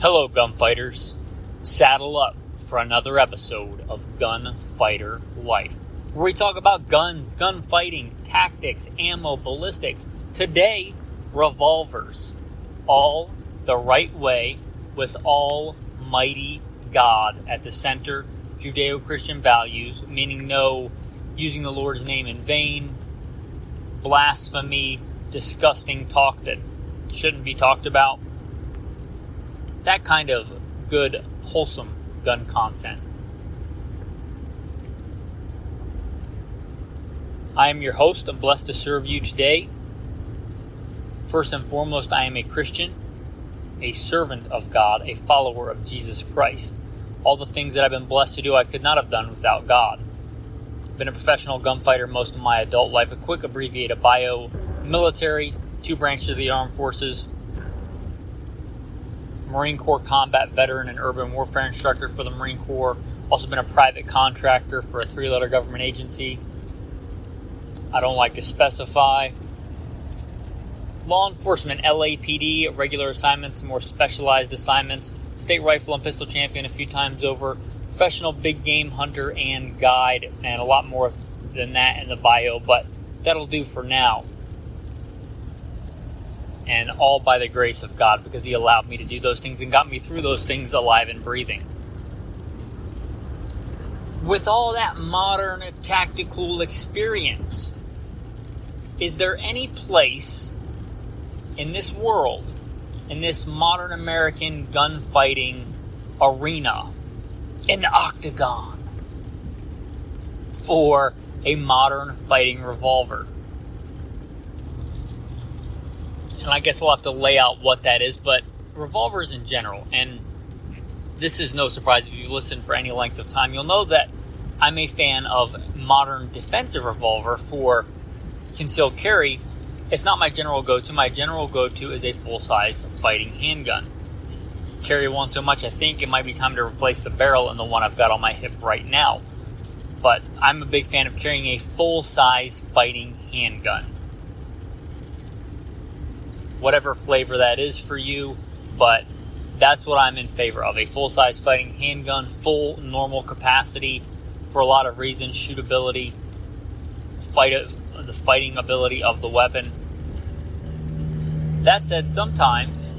Hello, gunfighters. Saddle up for another episode of Gunfighter Life, where we talk about guns, gunfighting, tactics, ammo, ballistics. Today, revolvers. All the right way, with Almighty God at the center. Judeo-Christian values, meaning no using the Lord's name in vain, blasphemy, disgusting talk that shouldn't be talked about. That kind of good, wholesome gun content. I am your host. I'm blessed to serve you today. First and foremost, I am a Christian, a servant of God, a follower of Jesus Christ. All the things that I've been blessed to do, I could not have done without God. I've been a professional gunfighter most of my adult life. A quick abbreviated bio: military, 2 branches of the armed forces, Marine Corps combat veteran and urban warfare instructor for the Marine Corps. Also been a private contractor for a 3-letter government agency. I don't like to specify. Law enforcement, LAPD, regular assignments, more specialized assignments. State rifle and pistol champion a few times over. Professional big game hunter and guide, and a lot more than that in the bio, but that'll do for now. And all by the grace of God, because He allowed me to do those things and got me through those things alive and breathing. With all that modern tactical experience, is there any place in this world, in this modern American gunfighting arena, in the octagon, for a modern fighting revolver? And I guess I'll have to lay out what that is, but revolvers in general, and this is no surprise if you've listened for any length of time, you'll know that I'm a fan of modern defensive revolver for concealed carry. It's not my general go-to. My general go-to is a full-size fighting handgun. Carry one so much, I think it might be time to replace the barrel in the one I've got on my hip right now. But I'm a big fan of carrying a full-size fighting handgun. Whatever flavor that is for you, but that's what I'm in favor of. A full-size fighting handgun, full normal capacity for a lot of reasons: shootability, the fighting ability of the weapon. That said, sometimes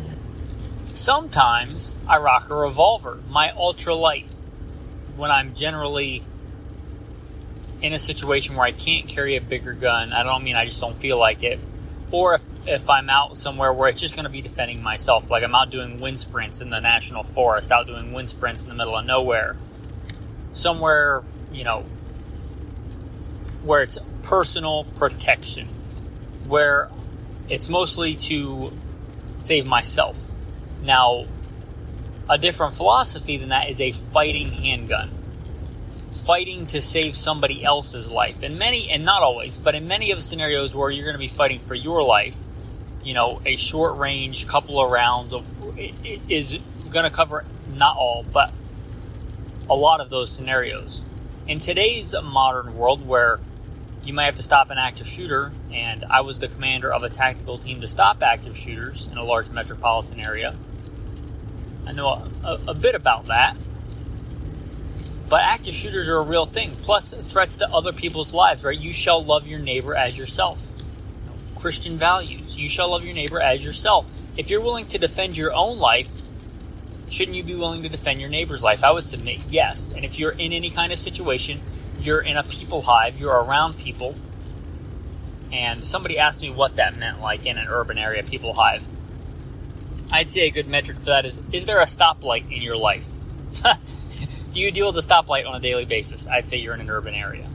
I rock a revolver, my ultralight, when I'm generally in a situation where I can't carry a bigger gun. I don't mean I just don't feel like it. Or if I'm out somewhere where it's just going to be defending myself, like I'm out doing wind sprints in the national forest, out doing wind sprints in the middle of nowhere, somewhere, where it's personal protection, where it's mostly to save myself. Now, a different philosophy than that is a fighting handgun. Fighting to save somebody else's life. In many, and not always, but in many of the scenarios where you're going to be fighting for your life, a short range, couple of rounds it is going to cover not all, but a lot of those scenarios. In today's modern world, where you might have to stop an active shooter, and I was the commander of a tactical team to stop active shooters in a large metropolitan area, I know a bit about that. But active shooters are a real thing, plus threats to other people's lives, right? You shall love your neighbor as yourself. Christian values. You shall love your neighbor as yourself. If you're willing to defend your own life, shouldn't you be willing to defend your neighbor's life? I would submit yes. And if you're in any kind of situation, you're in a people hive, you're around people, and somebody asked me what that meant, like in an urban area, people hive. I'd say a good metric for that is there a stoplight in your life? Do you deal with a stoplight on a daily basis? I'd say you're in an urban area.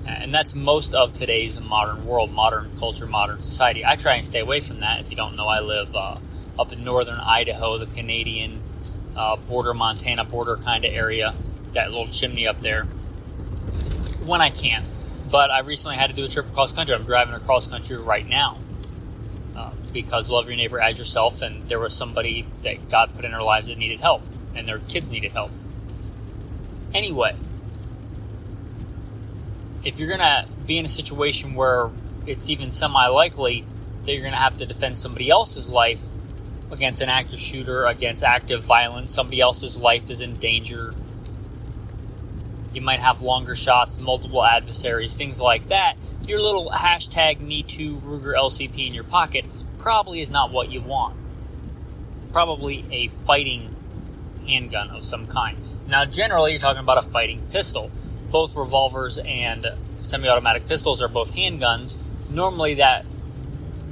And that's most of today's modern world, modern culture, modern society. I try and stay away from that. If you don't know, I live up in northern Idaho, the Canadian border, Montana border kind of area. That little chimney up there. When I can. But I recently had to do a trip across country. I'm driving across country right now. Because love your neighbor as yourself, and there was somebody that God put in their lives that needed help. And their kids needed help. Anyway, if you're going to be in a situation where it's even semi-likely that you're going to have to defend somebody else's life, against an active shooter, against active violence. Somebody else's life is in danger. You might have longer shots, multiple adversaries, things like that. Your little hashtag #MeToo Ruger LCP in your pocket probably is not what you want. Probably a fighting handgun of some kind. Now, generally, you're talking about a fighting pistol. Both revolvers and semi-automatic pistols are both handguns. Normally, that,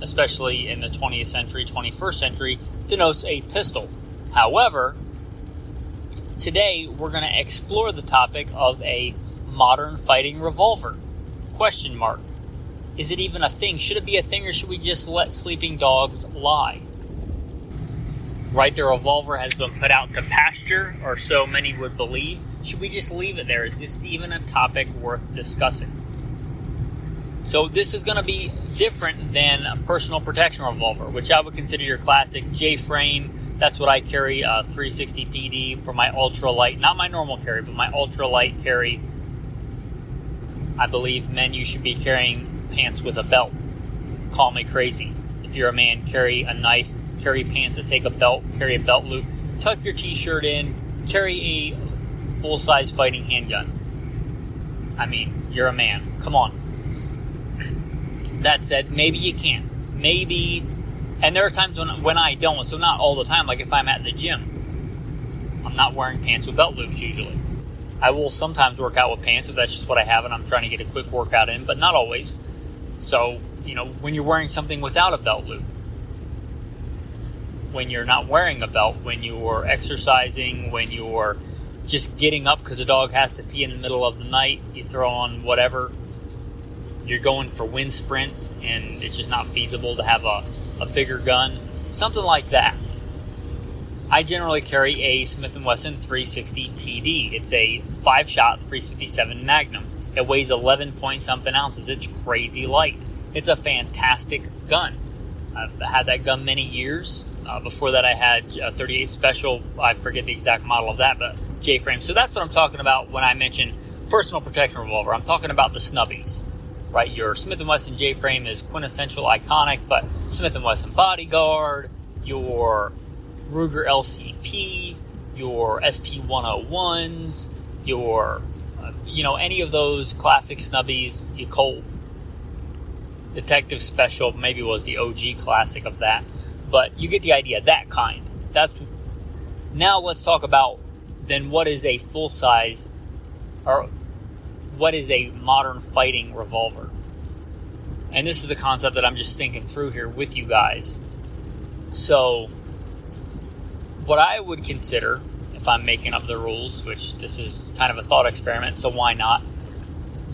especially in the 20th century, 21st century, denotes a pistol. However, today we're going to explore the topic of a modern fighting revolver. Question mark. Is it even a thing? Should it be a thing, or should we just let sleeping dogs lie? Right, the revolver has been put out to pasture, or so many would believe. Should we just leave it there? Is this even a topic worth discussing? So this is going to be different than a personal protection revolver, which I would consider your classic J-frame. That's what I carry, 360 PD for my ultralight. Not my normal carry, but my ultralight carry. I believe, men, you should be carrying pants with a belt. Call me crazy. If you're a man, carry a knife, carry pants that take a belt, carry a belt loop, tuck your t-shirt in, carry a full-size fighting handgun. I mean, you're a man. Come on. That said, maybe you can. Maybe, and there are times when I don't, so not all the time. Like if I'm at the gym, I'm not wearing pants with belt loops usually. I will sometimes work out with pants if that's just what I have and I'm trying to get a quick workout in, but not always. So, when you're wearing something without a belt loop, when you're not wearing a belt, when you're exercising, when you're just getting up because a dog has to pee in the middle of the night, you throw on whatever, you're going for wind sprints and it's just not feasible to have a bigger gun, something like that. I generally carry a Smith & Wesson 360 PD. It's a 5-shot 357 Magnum. It weighs 11 point something ounces. It's crazy light. It's a fantastic gun. I've had that gun many years. Before that, I had a 38 Special. I forget the exact model of that, but J-frame. So that's what I'm talking about when I mention personal protection revolver. I'm talking about the snubbies, right? Your Smith & Wesson J-frame is quintessential, iconic, but Smith & Wesson Bodyguard, your Ruger LCP, your SP101s, your, any of those classic snubbies, your Colt Detective Special, maybe was the OG classic of that. But you get the idea, that kind. Now let's talk about then what is a full-size, or what is a modern fighting revolver. And this is a concept that I'm just thinking through here with you guys. So, what I would consider, if I'm making up the rules, which this is kind of a thought experiment, so why not?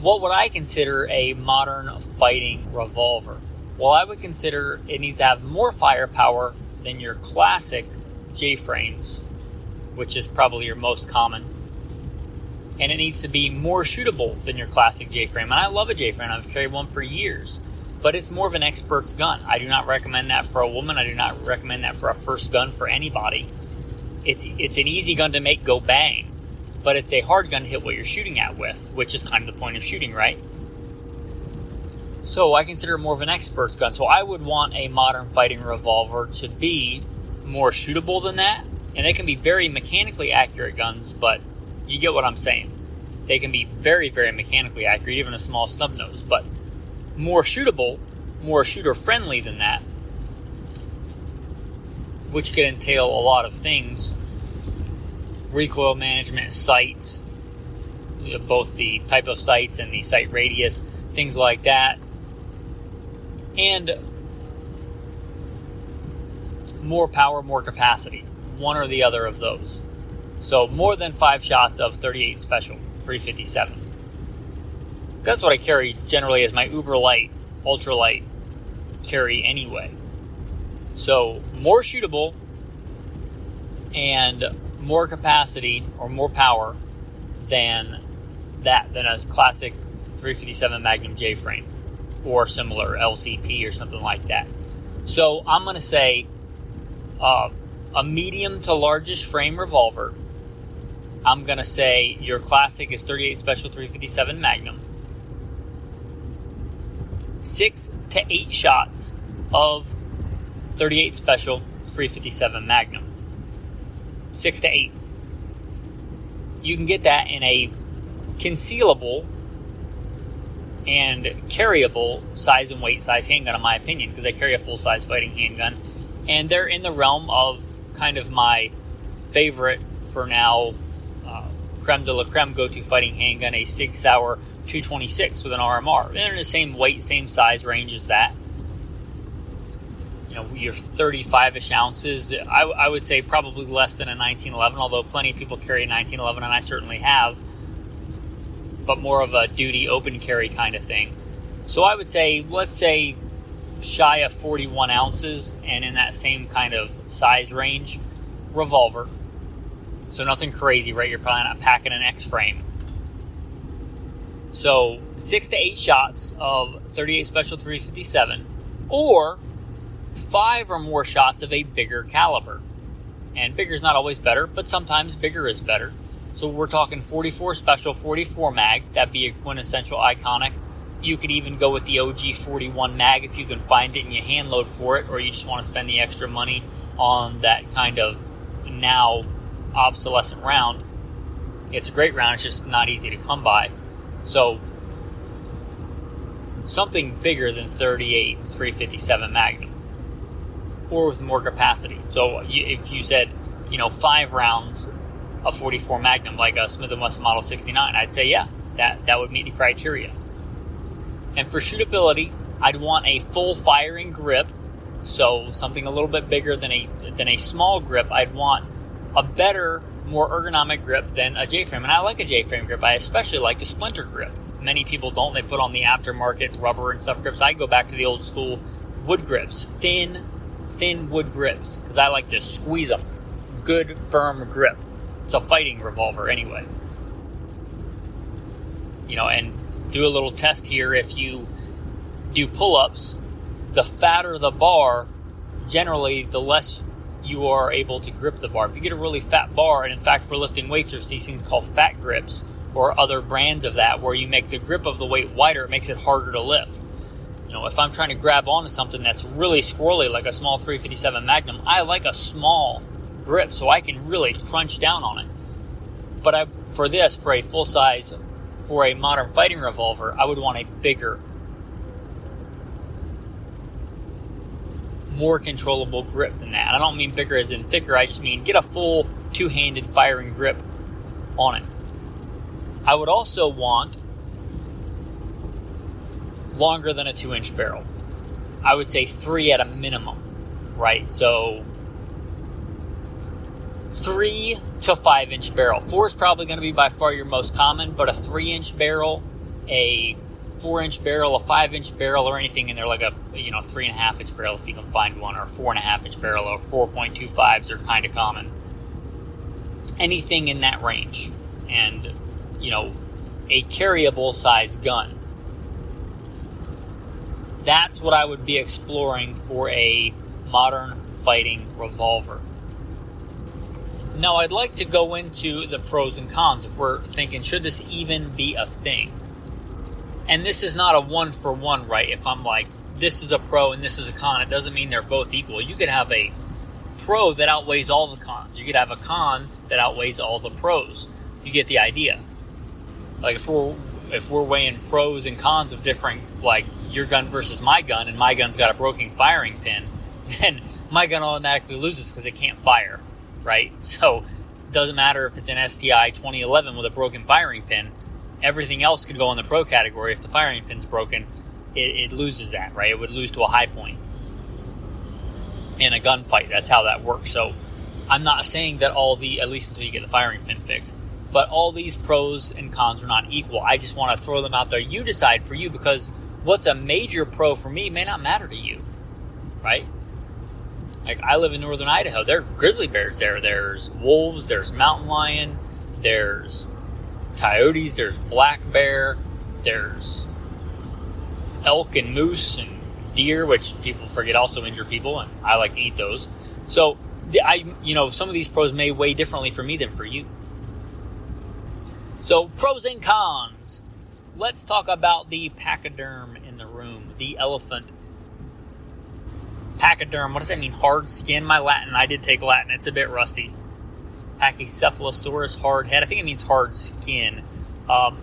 What would I consider a modern fighting revolver? Well, I would consider it needs to have more firepower than your classic J-frames, which is probably your most common. And it needs to be more shootable than your classic J-frame. And I love a J-frame. I've carried one for years. But it's more of an expert's gun. I do not recommend that for a woman. I do not recommend that for a first gun for anybody. It's an easy gun to make go bang. But it's a hard gun to hit what you're shooting at with, which is kind of the point of shooting, right? So I consider it more of an expert's gun. So I would want a modern fighting revolver to be more shootable than that. And they can be very mechanically accurate guns, but you get what I'm saying. They can be very, very mechanically accurate, even a small snub nose, but more shootable, more shooter-friendly than that, which could entail a lot of things. Recoil management, sights, both the type of sights and the sight radius, things like that. And more power, more capacity. One or the other of those. So more than 5 shots of 38 Special 357. That's what I carry generally as my uber light, ultra light carry anyway. So more shootable and more capacity or more power than a classic 357 Magnum J-frame or similar LCP or something like that. So I'm going to say a medium to largest frame revolver. I'm going to say your classic is 38 Special 357 Magnum. 6 to 8 shots of .38 Special, .357 Magnum. 6 to 8. You can get that in a concealable and carryable size and weight size handgun, in my opinion, because I carry a full-size fighting handgun. And they're in the realm of kind of my favorite, for now, creme de la creme go-to fighting handgun, a Sig Sauer 226 with an RMR. They're in the same weight, same size range as that. Your 35-ish ounces. I would say probably less than a 1911, although plenty of people carry a 1911, and I certainly have, but more of a duty open carry kind of thing. So I would say, let's say, shy of 41 ounces, and in that same kind of size range, Revolver. So nothing crazy, right? You're probably not packing an X-frame. So 6 to 8 shots of .38 Special .357, or 5 or more shots of a bigger caliber. And bigger is not always better, but sometimes bigger is better. So we're talking 44 Special, 44 mag. That'd be a quintessential iconic. You could even go with the OG 41 mag if you can find it and you hand load for it, or you just want to spend the extra money on that kind of now obsolescent round. It's a great round, it's just not easy to come by. So something bigger than .38 .357 Magnum, or with more capacity. So if you said 5 rounds of 44 Magnum, like a Smith & Wesson Model 69, I'd say yeah, that would meet the criteria. And for shootability, I'd want a full firing grip, so something a little bit bigger than a small grip. I'd want a better, more ergonomic grip than a J-frame. And I like a J-frame grip. I especially like the splinter grip. Many people don't. They put on the aftermarket rubber and stuff grips. I go back to the old school wood grips, thin wood grips, because I like to squeeze them. Good, firm grip. It's a fighting revolver anyway. And do a little test here. If you do pull-ups, the fatter the bar, generally the less you are able to grip the bar. If you get a really fat bar, and in fact for lifting weights there's these things called fat grips, or other brands of that, where you make the grip of the weight wider, it makes it harder to lift. If I'm trying to grab onto something that's really squirrely, like a small .357 Magnum, I like a small grip so I can really crunch down on it. But for a full size, for a modern fighting revolver, I would want a bigger, more controllable grip than that. I don't mean bigger as in thicker, I just mean get a full two-handed firing grip on it. I would also want longer than a 2-inch barrel. I would say 3 at a minimum, right? So 3 to 5-inch barrel. 4 is probably going to be by far your most common, but a 3-inch barrel, a 4-inch barrel, a 5-inch barrel, or anything in there, like a 3.5-inch barrel if you can find one, or a 4.5-inch barrel, or 4.25s are kind of common. Anything in that range, and a carryable size gun. That's what I would be exploring for a modern fighting revolver. Now, I'd like to go into the pros and cons if we're thinking, should this even be a thing? And this is not a one-for-one, right? If I'm like, this is a pro and this is a con, it doesn't mean they're both equal. You could have a pro that outweighs all the cons. You could have a con that outweighs all the pros. You get the idea. Like, if we're weighing pros and cons of different, like, your gun versus my gun, and my gun's got a broken firing pin, then my gun automatically loses because it can't fire, right? So it doesn't matter if it's an STI 2011 with a broken firing pin. Everything else could go in the pro category. If the firing pin's broken, it loses that, right? It would lose to a high point in a gunfight. That's how that works. So I'm not saying that at least until you get the firing pin fixed, but all these pros and cons are not equal. I just want to throw them out there. You decide for you, because what's a major pro for me may not matter to you, right? Like, I live in northern Idaho. There are grizzly bears there. There's wolves. There's mountain lion. There's coyotes. There's black bear. There's elk and moose and deer, which people forget also injure people, and I like to eat those. So, some of these pros may weigh differently for me than for you. So, pros and cons. Let's talk about the pachyderm in the room, the elephant Pachyderm, what does that mean? Hard skin? My Latin, I did take Latin. It's a bit rusty. Pachycephalosaurus, hard head. I think it means hard skin.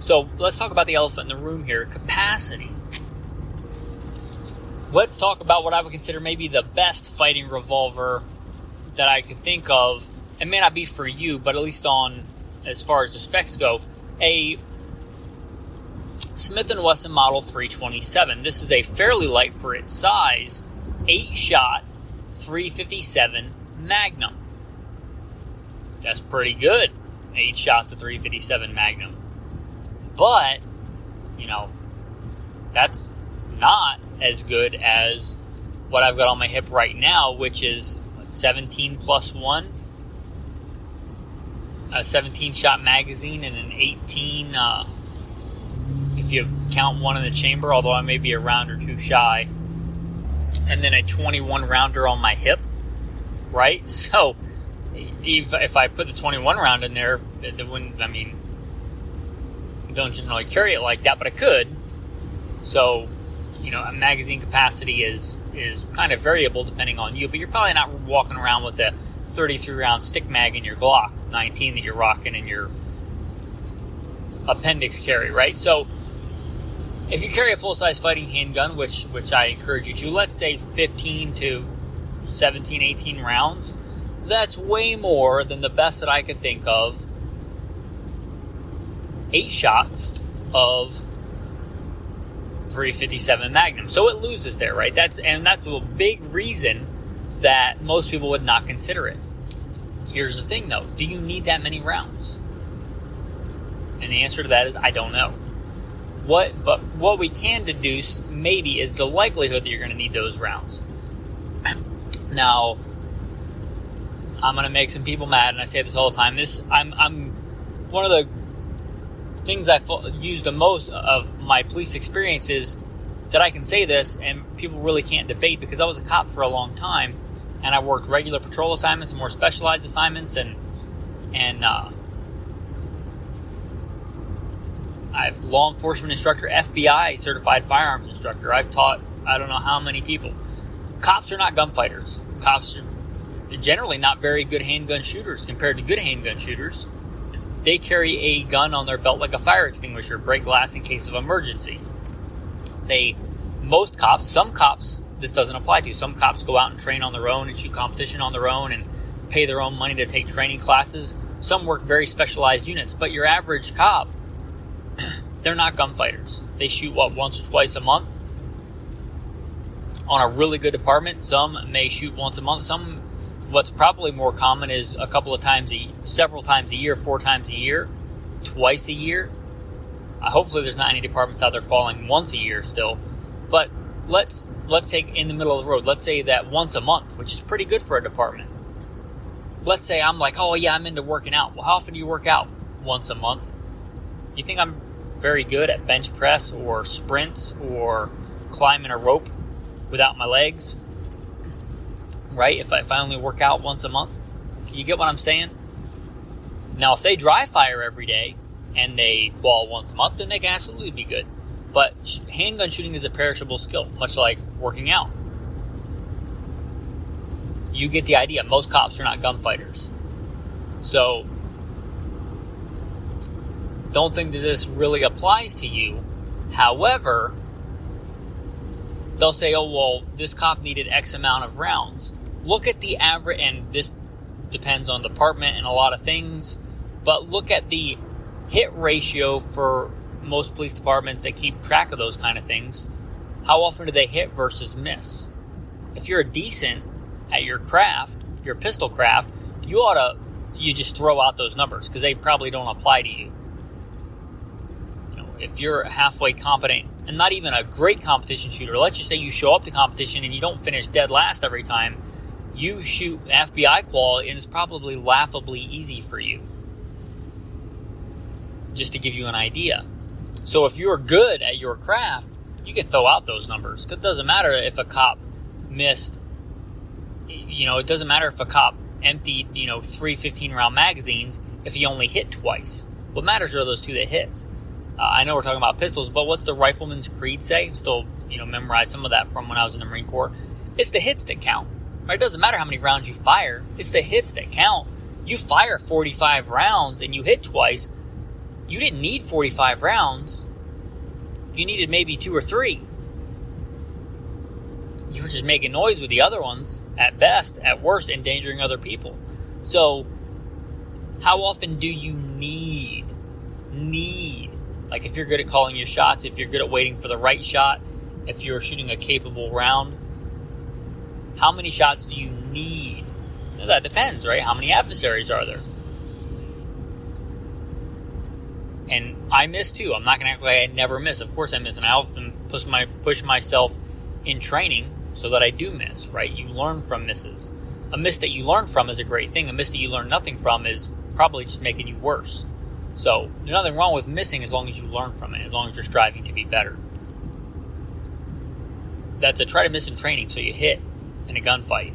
So let's talk about the elephant in the room here. Capacity. Let's talk about what I would consider maybe the best fighting revolver that I could think of. It may not be for you, but at least on, as far as the specs go, a Smith & Wesson Model 327. This is a fairly light for its size, 8-shot, 357 Magnum. That's pretty good. 8 shots of 357 Magnum. But, that's not as good as what I've got on my hip right now, which is 17 plus 1. A 17-shot magazine and an 18, if you count one in the chamber, although I may be a round or two shy. And then a 21 rounder on my hip, right? So, if I put the 21 round in there, it wouldn't, I don't generally carry it like that, but I could. So, a magazine capacity is kind of variable depending on you, but you're probably not walking around with a 33 round stick mag in your Glock 19 that you're rocking in your appendix carry, right? So, if you carry a full-size fighting handgun, which I encourage you to, let's say 15 to 17, 18 rounds, that's way more than the best that I could think of. 8 shots of 357 Magnum. So it loses there, right? That's a big reason that most people would not consider it. Here's the thing, though. Do you need that many rounds? And the answer to that is, I don't know. But what we can deduce, maybe, is the likelihood that you're going to need those rounds. Now, I'm going to make some people mad, and I say this all the time. I'm one of the things I've used the most of my police experience is that I can say this, and people really can't debate, because I was a cop for a long time, and I worked regular patrol assignments and more specialized assignments, and I'm law enforcement instructor, FBI certified firearms instructor. I've taught I don't know how many people. Cops are not gunfighters. Cops are generally not very good handgun shooters compared to good handgun shooters. They carry a gun on their belt like a fire extinguisher, break glass in case of emergency. Some cops, this doesn't apply to. Some cops go out and train on their own and shoot competition on their own and pay their own money to take training classes. Some work very specialized units, but your average cop, they're not gunfighters. They shoot, once or twice a month? On a really good department, some may shoot once a month. What's probably more common is several times a year, 4 times a year, twice a year. Hopefully there's not any departments out there calling once a year still. But let's take in the middle of the road. Let's say that once a month, which is pretty good for a department. Let's say I'm like, oh yeah, I'm into working out. Well, how often do you work out? Once a month. You think I'm very good at bench press or sprints or climbing a rope without my legs? Right? If I only work out once a month? You get what I'm saying? Now, if they dry fire every day and they qual once a month, then they can absolutely be good. But handgun shooting is a perishable skill, much like working out. You get the idea. Most cops are not gunfighters. So, don't think that this really applies to you. However, they'll say, oh, well, this cop needed X amount of rounds. Look at the average, and this depends on the department and a lot of things, but look at the hit ratio for most police departments that keep track of those kind of things. How often do they hit versus miss? If you're decent at your craft, your pistol craft, you just throw out those numbers because they probably don't apply to you. If you're halfway competent and not even a great competition shooter, let's just say you show up to competition and you don't finish dead last every time, you shoot FBI qual and it's probably laughably easy for you. Just to give you an idea. So if you're good at your craft, you can throw out those numbers. It doesn't matter if a cop missed, it doesn't matter if a cop emptied, 3 15-round magazines if he only hit twice. What matters are those 2 that hits. I know we're talking about pistols, but what's the rifleman's creed say? Still, memorize some of that from when I was in the Marine Corps. It's the hits that count. Right? It doesn't matter how many rounds you fire. It's the hits that count. You fire 45 rounds and you hit twice. You didn't need 45 rounds. You needed maybe 2 or 3. You were just making noise with the other ones, at best, at worst, endangering other people. So, how often do you need? Like, if you're good at calling your shots, if you're good at waiting for the right shot, if you're shooting a capable round, how many shots do you need? Now, that depends, right? How many adversaries are there? And I miss too. I'm not going to act like I never miss. Of course I miss. And I often push myself in training so that I do miss, right? You learn from misses. A miss that you learn from is a great thing. A miss that you learn nothing from is probably just making you worse. So there's nothing wrong with missing as long as you learn from it, as long as you're striving to be better. That's a try to miss in training so you hit in a gunfight.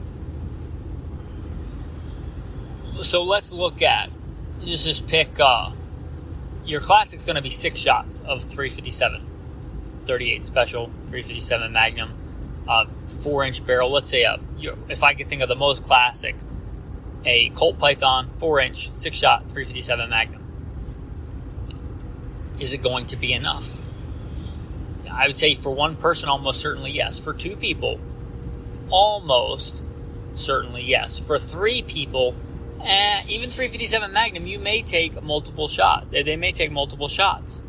So let's look at, just pick, your classic's going to be 6 shots of 357, 38 special, 357 Magnum, 4-inch barrel. Let's say, if I could think of the most classic, a Colt Python, 4-inch, 6-shot, 357 Magnum. Is it going to be enough? I would say for one person, almost certainly yes. For 2 people, almost certainly yes. For 3 people, even 357 Magnum, you may take multiple shots. They may take multiple shots.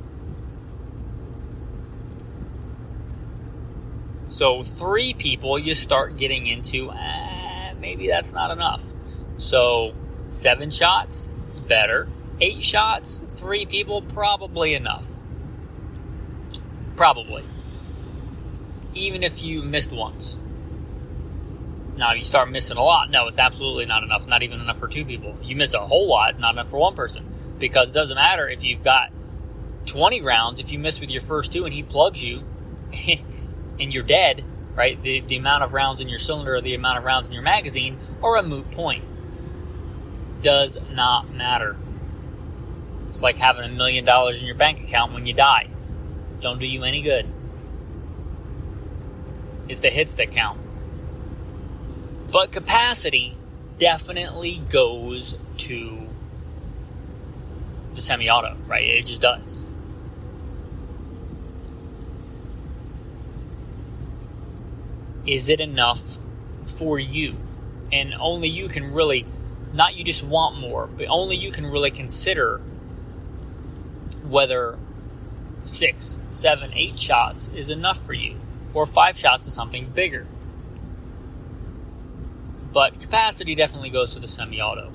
So 3 people, you start getting into, maybe that's not enough. So 7 shots, better. 8 shots, 3 people, probably enough. Probably. Even if you missed once. Now, if you start missing a lot, no, it's absolutely not enough. Not even enough for 2 people. You miss a whole lot, not enough for 1 person. Because it doesn't matter if you've got 20 rounds, if you miss with your first 2 and he plugs you, and you're dead, right? The amount of rounds in your cylinder or the amount of rounds in your magazine are a moot point. Does not matter. It's like having $1 million in your bank account when you die. Don't do you any good. It's the hits that count. But capacity definitely goes to the semi-auto, right? It just does. Is it enough for you? And only you can really, not you just want more, but only you can really consider whether 6, 7, 8 shots is enough for you, or 5 shots is something bigger. But capacity definitely goes to the semi-auto.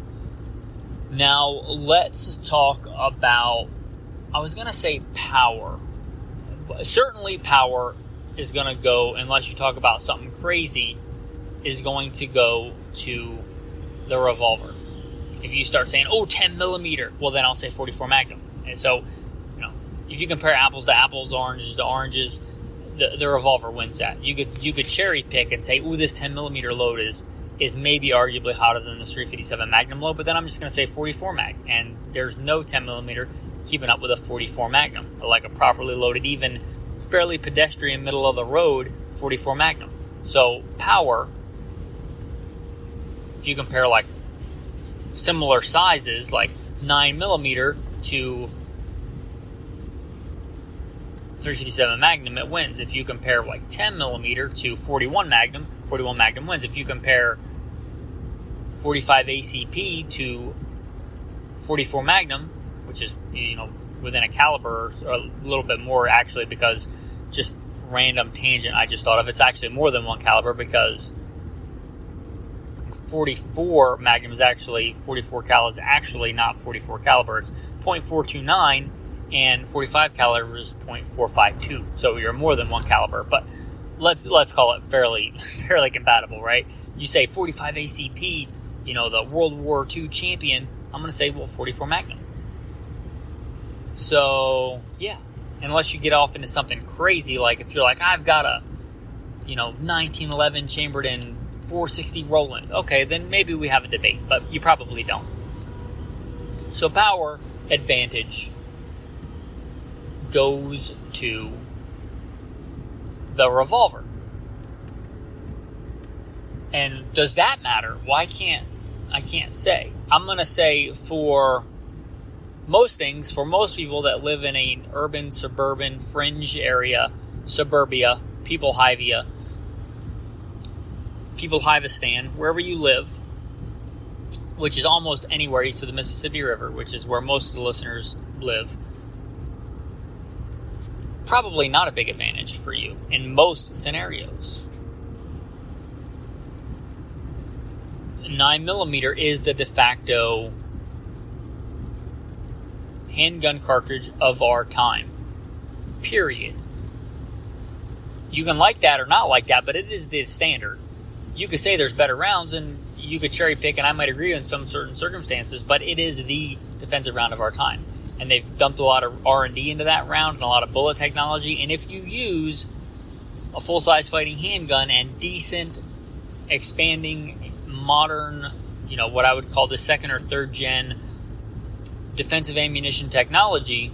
Now, let's talk about, I was going to say power. Certainly power is going to go, unless you talk about something crazy, is going to go to the revolver. If you start saying, 10 millimeter, well, then I'll say 44 Magnum. And so, if you compare apples to apples, oranges to oranges, the revolver wins that. You could cherry pick and say, this 10 millimeter load is maybe arguably hotter than the 357 Magnum load, but then I'm just going to say 44 Mag, and there's no 10 millimeter keeping up with a 44 Magnum, like a properly loaded, even fairly pedestrian, middle of the road 44 Magnum. So power, if you compare like similar sizes, like 9 millimeter to 357 Magnum, it wins. If you compare like 10 millimeter to 41 Magnum wins. If you compare 45 ACP to 44 Magnum, which is, within a caliber, or a little bit more actually, because just random tangent I just thought of, it's actually more than 1 caliber, because 44 Magnum is actually, 44 cal is actually not 44 caliber, it's .429, and 45 caliber is .452, so you're more than 1 caliber, but let's call it fairly compatible, right? You say 45 ACP, the World War II champion, I'm going to say, 44 Magnum. So, yeah, unless you get off into something crazy, like if you're like, I've got a, 1911 chambered in 460 Roland, okay, then maybe we have a debate, but you probably don't. So power advantage goes to the revolver. And does that matter? Well, I can't say. I'm going to say for most things, for most people that live in an urban, suburban, fringe area, suburbia, Peoplehivistan, wherever you live, which is almost anywhere east of the Mississippi River, which is where most of the listeners live, probably not a big advantage for you in most scenarios. 9mm is the de facto handgun cartridge of our time. Period. You can like that or not like that, but it is the standard. You could say there's better rounds, and you could cherry pick, and I might agree in some certain circumstances, but it is the defensive round of our time. And they've dumped a lot of R&D into that round and a lot of bullet technology. And if you use a full-size fighting handgun and decent, expanding, modern, what I would call the second or third gen defensive ammunition technology,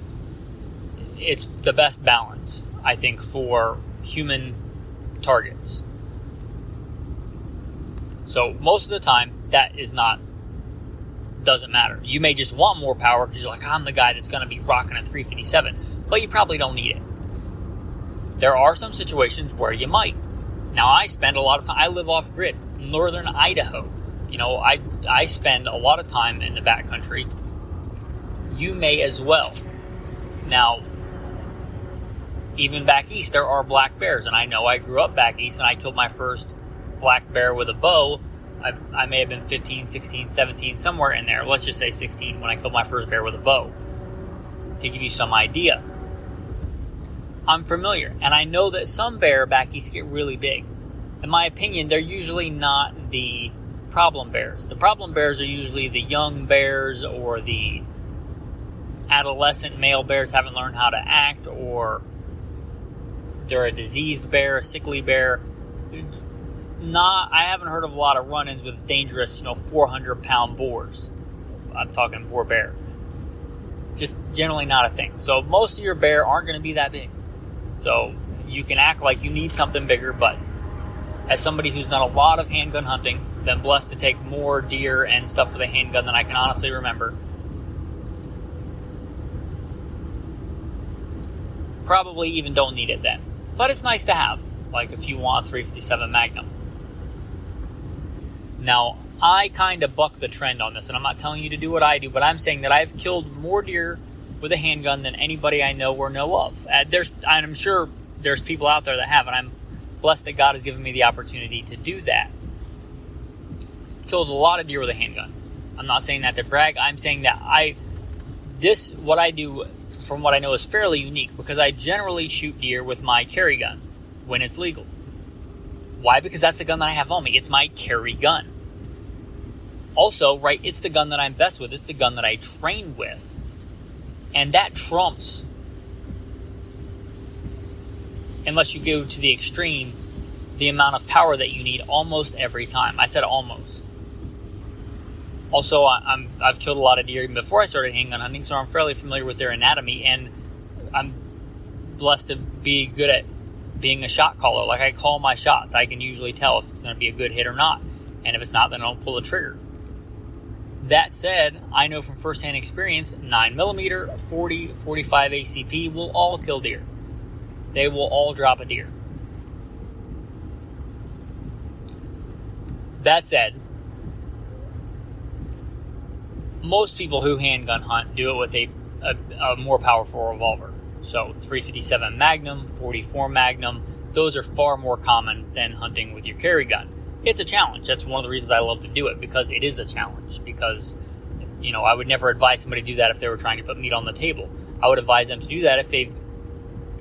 it's the best balance, I think, for human targets. So most of the time, that doesn't matter. You may just want more power because you're like, I'm the guy that's going to be rocking a 357, but you probably don't need it. There are some situations where you might. Now, I spend a lot of time, I live off grid, northern Idaho. I spend a lot of time in the backcountry. You may as well. Now, even back east, there are black bears, and I know I grew up back east, and I killed my first black bear with a bow. I may have been 15, 16, 17, somewhere in there. Let's just say 16 when I killed my first bear with a bow, to give you some idea. I'm familiar, and I know that some bear back east get really big. In my opinion, they're usually not the problem bears. The problem bears are usually the young bears or the adolescent male bears haven't learned how to act, or they're a diseased bear, a sickly bear. I haven't heard of a lot of run-ins with dangerous, 400-pound boars. I'm talking boar bear. Just generally not a thing. So most of your bear aren't going to be that big. So you can act like you need something bigger, but as somebody who's done a lot of handgun hunting, been blessed to take more deer and stuff with a handgun than I can honestly remember, probably even don't need it then. But it's nice to have, like if you want a 357 Magnum. Now, I kind of buck the trend on this, and I'm not telling you to do what I do, but I'm saying that I've killed more deer with a handgun than anybody I know or know of. I'm sure there's people out there that have, and I'm blessed that God has given me the opportunity to do that. Killed a lot of deer with a handgun. I'm not saying that to brag. I'm saying that what I do, from what I know, is fairly unique, because I generally shoot deer with my carry gun when it's legal. Why? Because that's the gun that I have on me. It's my carry gun. Also, right, it's the gun that I'm best with. It's the gun that I train with. And that trumps, unless you go to the extreme, the amount of power that you need almost every time. I said almost. Also, I've killed a lot of deer even before I started handgun hunting, so I'm fairly familiar with their anatomy, and I'm blessed to be good at being a shot caller. Like, I call my shots. I can usually tell if it's going to be a good hit or not. And if it's not, then I don't pull the trigger. That said, I know from firsthand experience, 9mm, 40, 45 ACP will all kill deer. They will all drop a deer. That said, most people who handgun hunt do it with a more powerful revolver. So 357 Magnum, 44 Magnum, those are far more common than hunting with your carry gun. It's a challenge. That's one of the reasons I love to do it, because it is a challenge. Because, I would never advise somebody to do that if they were trying to put meat on the table. I would advise them to do that if they've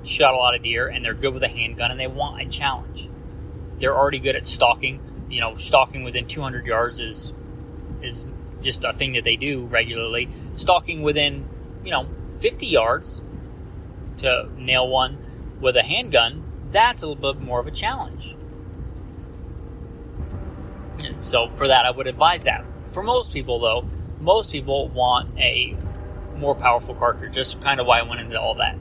shot a lot of deer and they're good with a handgun and they want a challenge. They're already good at stalking. Stalking within 200 yards is just a thing that they do regularly. Stalking within, 50 yards to nail one with a handgun, that's a little bit more of a challenge. So for that, I would advise that. For most people, though, most people want a more powerful cartridge. Just kind of why I went into all that.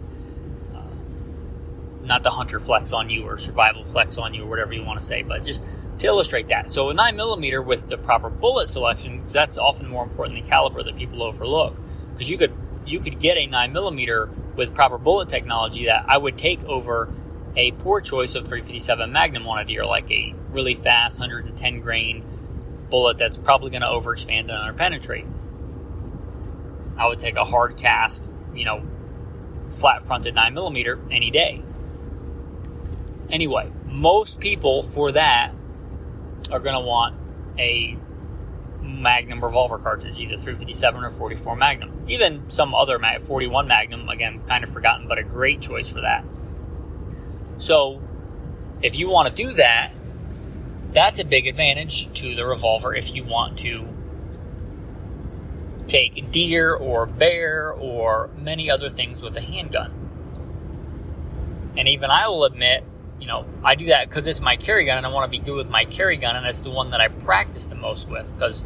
Not the hunter flex on you or survival flex on you or whatever you want to say, but just to illustrate that. So a 9mm with the proper bullet selection, because that's often more important than caliber that people overlook. Because you could get a 9mm with proper bullet technology that I would take over a poor choice of 357 Magnum on a deer, like a really fast 110 grain bullet that's probably going to overexpand and underpenetrate. I would take a hard cast, flat fronted 9mm any day. Anyway, most people for that are going to want a Magnum revolver cartridge, either 357 or 44 Magnum. Even some other 41 Magnum, again, kind of forgotten, but a great choice for that. So, if you want to do that, that's a big advantage to the revolver if you want to take deer or bear or many other things with a handgun. And even I will admit, I do that because it's my carry gun and I want to be good with my carry gun, and it's the one that I practice the most with. Because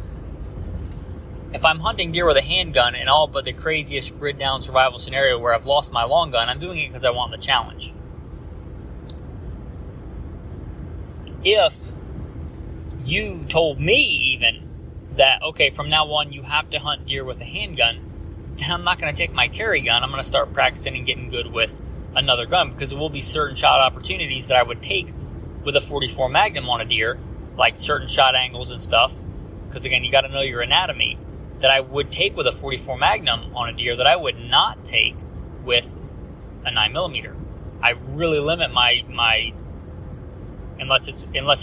if I'm hunting deer with a handgun in all but the craziest grid down survival scenario where I've lost my long gun, I'm doing it because I want the challenge. If you told me even that, okay, from now on you have to hunt deer with a handgun, then I'm not going to take my carry gun. I'm going to start practicing and getting good with another gun, because there will be certain shot opportunities that I would take with a 44 Magnum on a deer, like certain shot angles and stuff, because again, you got to know your anatomy, that I would take with a 44 Magnum on a deer that I would not take with a 9mm. I really limit my unless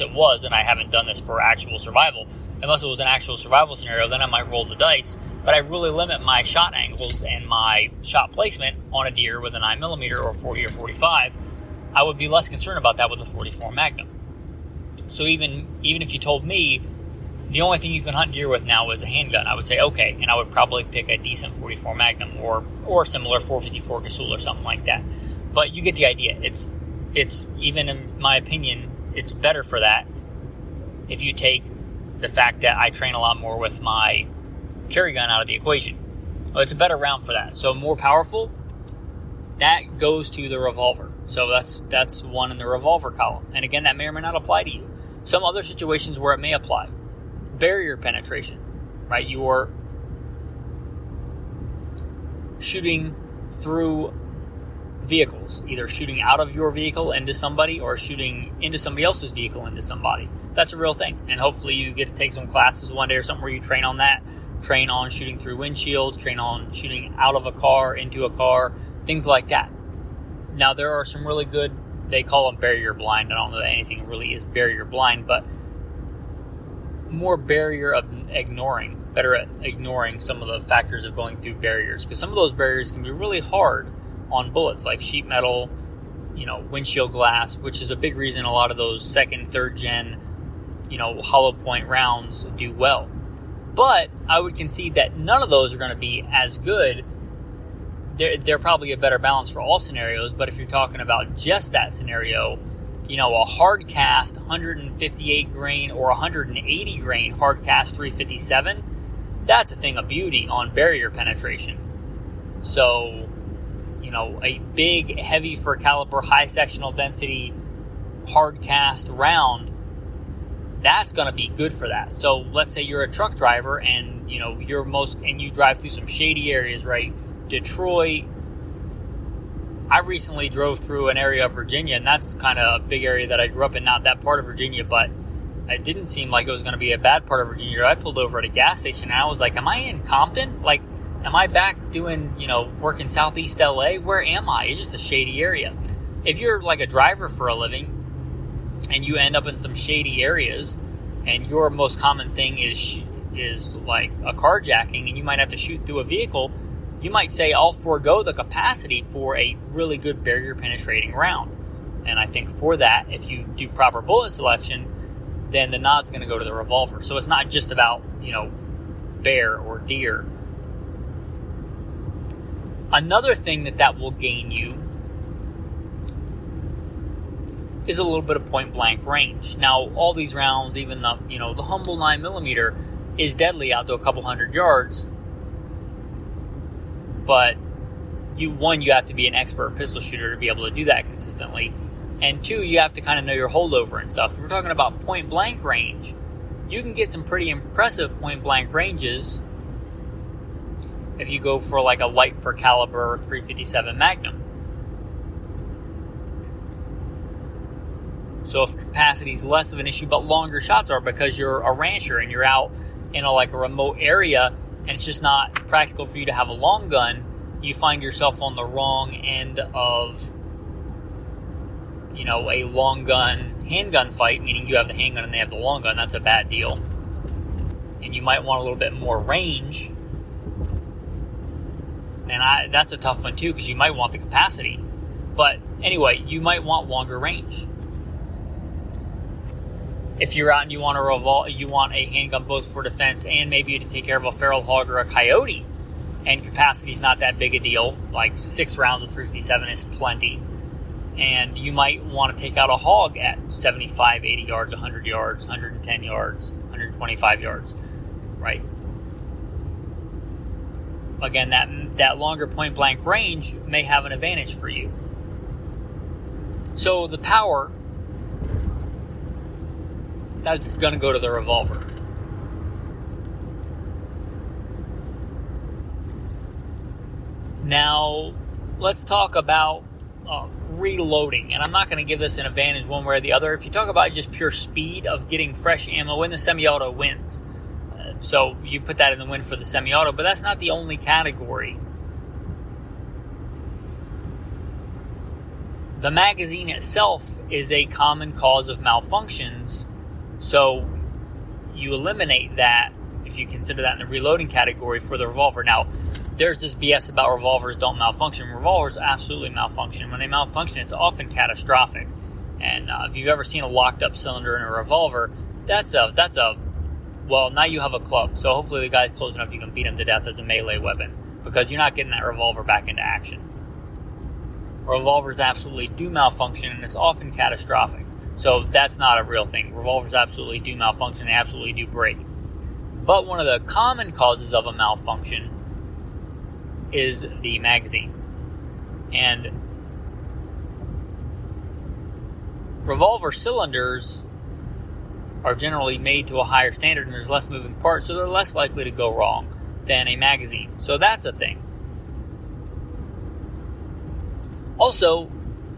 it was, and I haven't done this for actual survival, unless it was an actual survival scenario, then I might roll the dice. But I really limit my shot angles and my shot placement on a deer with a 9mm or 40 or 45. I would be less concerned about that with a 44 Magnum. So even if you told me the only thing you can hunt deer with now is a handgun, I would say okay, and I would probably pick a decent 44 Magnum or similar 454 Casull or something like that. But you get the idea. It's even in my opinion, it's better for that if you take the fact that I train a lot more with my carry gun out of the equation. It's a better round for that. So more powerful, that goes to the revolver. So that's one in the revolver column. And again, that may or may not apply to you. Some other situations where it may apply. Barrier penetration, right? You're shooting through vehicles, either shooting out of your vehicle into somebody or shooting into somebody else's vehicle into somebody. That's a real thing. And hopefully you get to take some classes one day or something where you train on that. Train on shooting through windshields, train on shooting out of a car, into a car, things like that. Now, there are some really good, they call them barrier blind. I don't know that anything really is barrier blind, but more barrier of ignoring, better at ignoring some of the factors of going through barriers. Because some of those barriers can be really hard on bullets, like sheet metal, windshield glass, which is a big reason a lot of those second, third gen, hollow point rounds do well. But I would concede that none of those are going to be as good. They're probably a better balance for all scenarios, but if you're talking about just that scenario, a hard cast 158 grain or 180 grain hard cast 357, that's a thing of beauty on barrier penetration. So, a big, heavy for caliber, high sectional density hard cast round, that's going to be good for that. So let's say you're a truck driver and you drive through some shady areas, right? Detroit. I recently drove through an area of Virginia, and that's kind of a big area that I grew up in, not that part of Virginia, but it didn't seem like it was going to be a bad part of Virginia. I pulled over at a gas station and I was like, am I in Compton? Like, am I back doing, work in Southeast LA? Where am I? It's just a shady area. If you're like a driver for a living, and you end up in some shady areas, and your most common thing is like a carjacking, and you might have to shoot through a vehicle, you might say, I'll forego the capacity for a really good barrier penetrating round. And I think for that, if you do proper bullet selection, then the nod's going to go to the revolver. So it's not just about, bear or deer. Another thing that will gain you is a little bit of point blank range. Now, all these rounds, even the humble 9mm is deadly out to a couple hundred yards. But you have to be an expert pistol shooter to be able to do that consistently. And 2, you have to kind of know your holdover and stuff. If we're talking about point blank range, you can get some pretty impressive point blank ranges if you go for like a light for caliber 357 Magnum. So if capacity is less of an issue, but longer shots are, because you're a rancher and you're out in a remote area and it's just not practical for you to have a long gun, you find yourself on the wrong end of a long gun handgun fight, meaning you have the handgun and they have the long gun. That's a bad deal. And you might want a little bit more range. And that's a tough one too, because you might want the capacity. But anyway, you might want longer range. If you're out and you want a handgun both for defense and maybe to take care of a feral hog or a coyote, and capacity's not that big a deal, like 6 rounds of 357 is plenty. And you might want to take out a hog at 75, 80 yards, 100 yards, 110 yards, 125 yards, right? Again, that longer point blank range may have an advantage for you. So the power, that's going to go to the revolver. Now, let's talk about reloading. And I'm not going to give this an advantage one way or the other. If you talk about just pure speed of getting fresh ammo, the semi-auto wins. So you put that in the win for the semi-auto, but that's not the only category. The magazine itself is a common cause of malfunctions, so you eliminate that if you consider that in the reloading category for the revolver. Now, there's this BS about revolvers don't malfunction. Revolvers absolutely malfunction. When they malfunction, it's often catastrophic. And if you've ever seen a locked up cylinder in a revolver, well, now you have a club. So hopefully the guy's close enough you can beat him to death as a melee weapon, because you're not getting that revolver back into action. Revolvers absolutely do malfunction, and it's often catastrophic. So that's not a real thing. Revolvers absolutely do malfunction. They absolutely do break. But one of the common causes of a malfunction is the magazine. And revolver cylinders are generally made to a higher standard, and there's less moving parts, so they're less likely to go wrong than a magazine. So that's a thing. Also,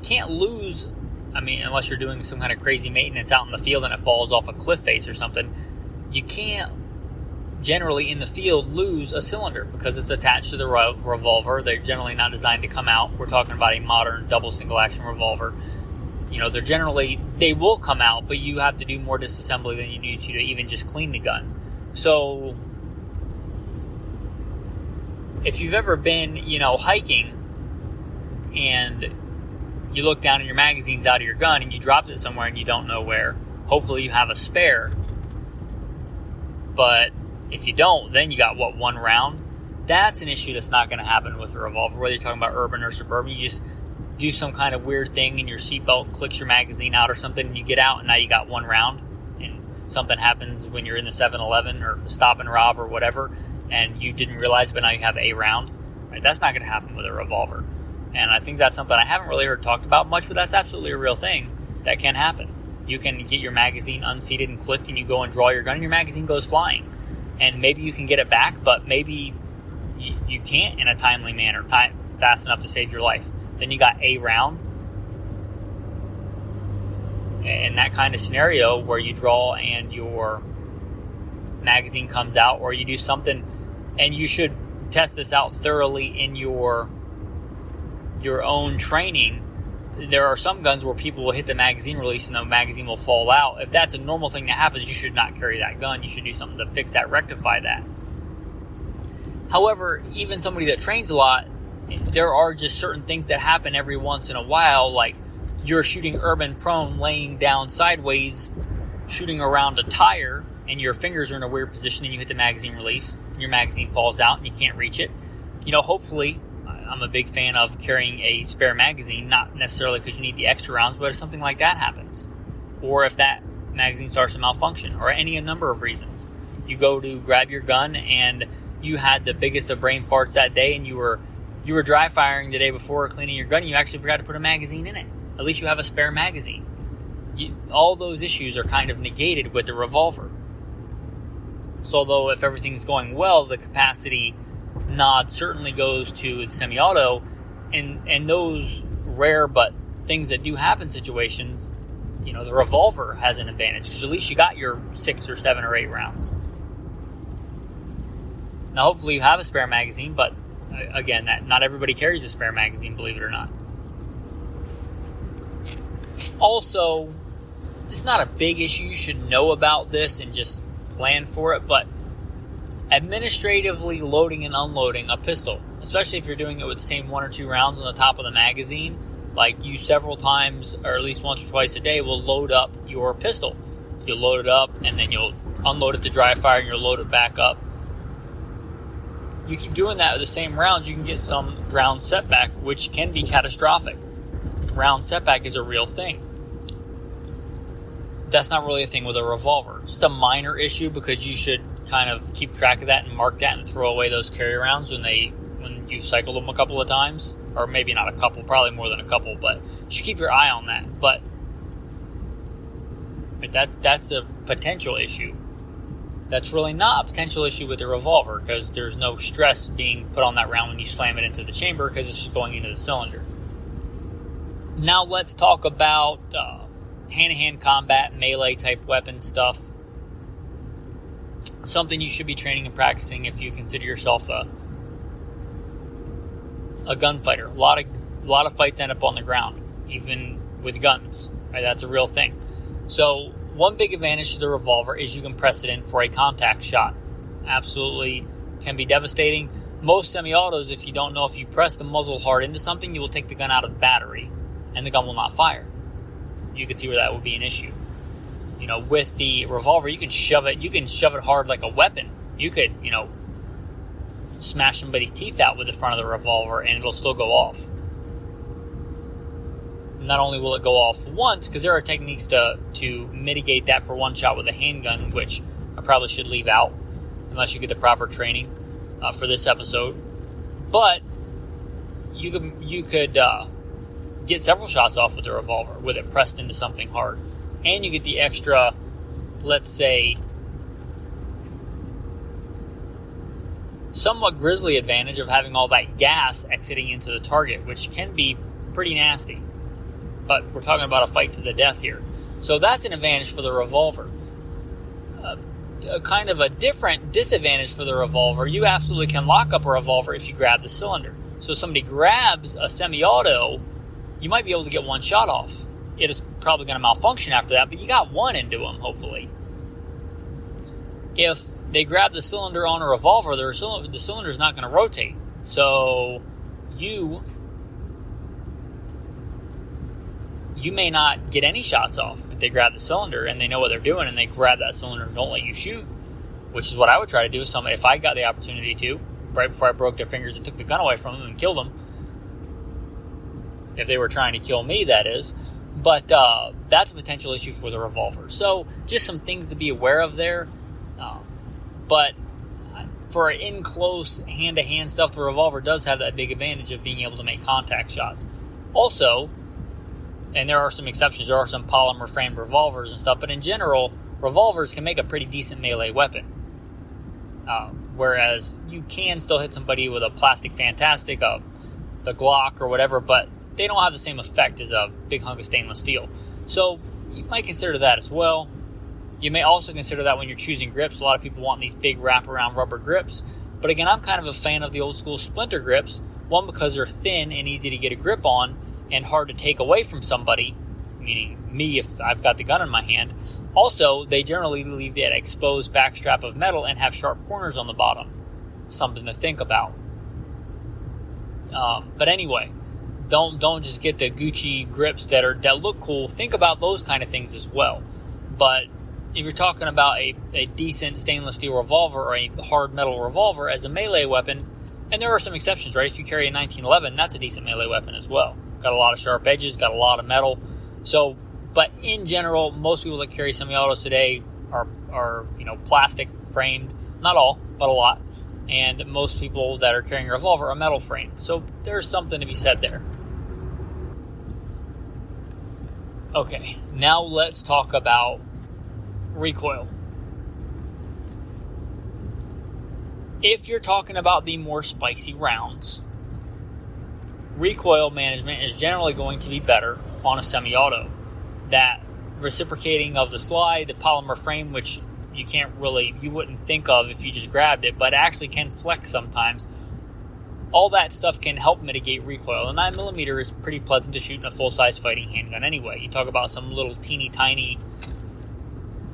can't lose, unless you're doing some kind of crazy maintenance out in the field and it falls off a cliff face or something, you can't generally in the field lose a cylinder because it's attached to the revolver. They're generally not designed to come out. We're talking about a modern double single action revolver. They will come out, but you have to do more disassembly than you need to even just clean the gun. So if you've ever been, hiking and you look down and your magazine's out of your gun and you dropped it somewhere and you don't know where, hopefully you have a spare. But if you don't, then you got, one round? That's an issue that's not going to happen with a revolver. Whether you're talking about urban or suburban, you just do some kind of weird thing and your seatbelt clicks your magazine out or something, and you get out and now you got 1 round, and something happens when you're in the 7-Eleven or the Stop and Rob or whatever, and you didn't realize it, but now you have a round. Right? That's not going to happen with a revolver. And I think that's something I haven't really heard talked about much, but that's absolutely a real thing that can happen. You can get your magazine unseated and clicked, and you go and draw your gun, and your magazine goes flying. And maybe you can get it back, but maybe you can't in a timely manner, fast enough to save your life. Then you got a round. In that kind of scenario where you draw and your magazine comes out, or you do something, and you should test this out thoroughly in your own training. There are some guns where people will hit the magazine release and the magazine will fall out. If that's a normal thing that happens, you should not carry that gun. You should do something to fix that, rectify that. However, even somebody that trains a lot, there are just certain things that happen every once in a while, like you're shooting urban prone, laying down sideways, shooting around a tire, and your fingers are in a weird position and you hit the magazine release, and your magazine falls out and you can't reach it. Hopefully, I'm a big fan of carrying a spare magazine, not necessarily because you need the extra rounds, but if something like that happens, or if that magazine starts to malfunction, or a number of reasons. You go to grab your gun and you had the biggest of brain farts that day, and you were dry firing the day before cleaning your gun, and you actually forgot to put a magazine in it. At least you have a spare magazine. All those issues are kind of negated with the revolver. So although if everything's going well, the capacity nod certainly goes to the semi-auto, and those rare but things that do happen situations, the revolver has an advantage because at least you got your 6 or 7 or 8 rounds. Now hopefully you have a spare magazine, but again, that not everybody carries a spare magazine, believe it or not. Also, it's not a big issue. You should know about this and just plan for it, but administratively loading and unloading a pistol, especially if you're doing it with the same 1 or 2 rounds on the top of the magazine, like you several times or at least once or twice a day will load up your pistol. You'll load it up and then you'll unload it to dry fire and you'll load it back up. You keep doing that with the same rounds, you can get some round setback, which can be catastrophic. Round setback is a real thing. That's not really a thing with a revolver. Just a minor issue because you should kind of keep track of that and mark that and throw away those carry rounds when you've cycled them a couple of times. Or maybe not a couple, probably more than a couple, but you should keep your eye on that. But that's a potential issue. That's really not a potential issue with the revolver because there's no stress being put on that round when you slam it into the chamber because it's just going into the cylinder. Now let's talk about hand-to-hand combat, melee type weapon stuff. Something you should be training and practicing if you consider yourself a gunfighter. A lot of fights end up on the ground, even with guns. Right? That's a real thing. So one big advantage to the revolver is you can press it in for a contact shot. Absolutely can be devastating. Most semi-autos, if you don't know, if you press the muzzle hard into something, you will take the gun out of battery and the gun will not fire. You can see where that would be an issue. With the revolver, you can shove it hard like a weapon. You could, smash somebody's teeth out with the front of the revolver and it'll still go off. Not only will it go off once, because there are techniques to mitigate that for one shot with a handgun, which I probably should leave out unless you get the proper training for this episode. But you could get several shots off with the revolver with it pressed into something hard. And you get the extra, let's say, somewhat grisly advantage of having all that gas exiting into the target, which can be pretty nasty. But we're talking about a fight to the death here. So that's an advantage for the revolver. Kind of a different disadvantage for the revolver, you absolutely can lock up a revolver if you grab the cylinder. So if somebody grabs a semi-auto, you might be able to get one shot off. It is probably going to malfunction after that, but you got one into them, hopefully. If they grab the cylinder on a revolver, the cylinder is not going to rotate. So you may not get any shots off if they grab the cylinder and they know what they're doing and they grab that cylinder and don't let you shoot, which is what I would try to do if I got the opportunity to, right before I broke their fingers and took the gun away from them and killed them. If they were trying to kill me, that is. But that's a potential issue for the revolver. So just some things to be aware of there. But for in-close, hand-to-hand stuff, the revolver does have that big advantage of being able to make contact shots. Also, and there are some exceptions, there are some polymer-framed revolvers and stuff, but in general, revolvers can make a pretty decent melee weapon. Whereas you can still hit somebody with a plastic Fantastic, the Glock or whatever, but they don't have the same effect as a big hunk of stainless steel. So you might consider that as well. You may also consider that when you're choosing grips. A lot of people want these big wraparound rubber grips. But again, I'm kind of a fan of the old school splinter grips. One, because they're thin and easy to get a grip on and hard to take away from somebody, meaning me if I've got the gun in my hand. Also, they generally leave that exposed backstrap of metal and have sharp corners on the bottom. Something to think about. But anyway, don't just get the Gucci grips that look cool. Think about those kind of things as well. But if you're talking about a decent stainless steel revolver or a hard metal revolver as a melee weapon, and there are some exceptions, right? If you carry a 1911, that's a decent melee weapon as well. Got a lot of sharp edges, got a lot of metal. So, but in general, most people that carry semi-autos today are plastic framed. Not all, but a lot. And most people that are carrying a revolver are metal framed. So there's something to be said there. Okay, now let's talk about recoil. If you're talking about the more spicy rounds, recoil management is generally going to be better on a semi-auto. That reciprocating of the slide, the polymer frame, which you wouldn't think of if you just grabbed it, but it actually can flex sometimes. All that stuff can help mitigate recoil. A 9mm is pretty pleasant to shoot in a full-size fighting handgun anyway. You talk about some little teeny tiny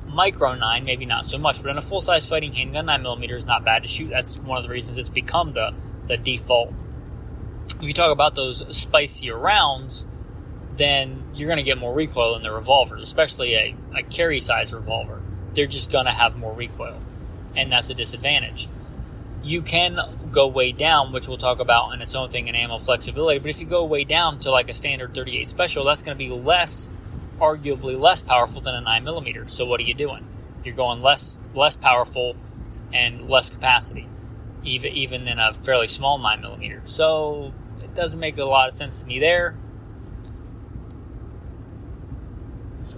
micro 9, maybe not so much, but in a full-size fighting handgun, 9mm is not bad to shoot. That's one of the reasons it's become the default. If you talk about those spicier rounds, then you're going to get more recoil in the revolvers, especially a carry-size revolver. They're just going to have more recoil, and that's a disadvantage. You can go way down, which we'll talk about in its own thing in ammo flexibility, but if you go way down to like a standard 38 special, that's going to be arguably less powerful than a 9mm. So what are you doing? You're going less powerful and less capacity, even in a fairly small 9mm. So it doesn't make a lot of sense to me there.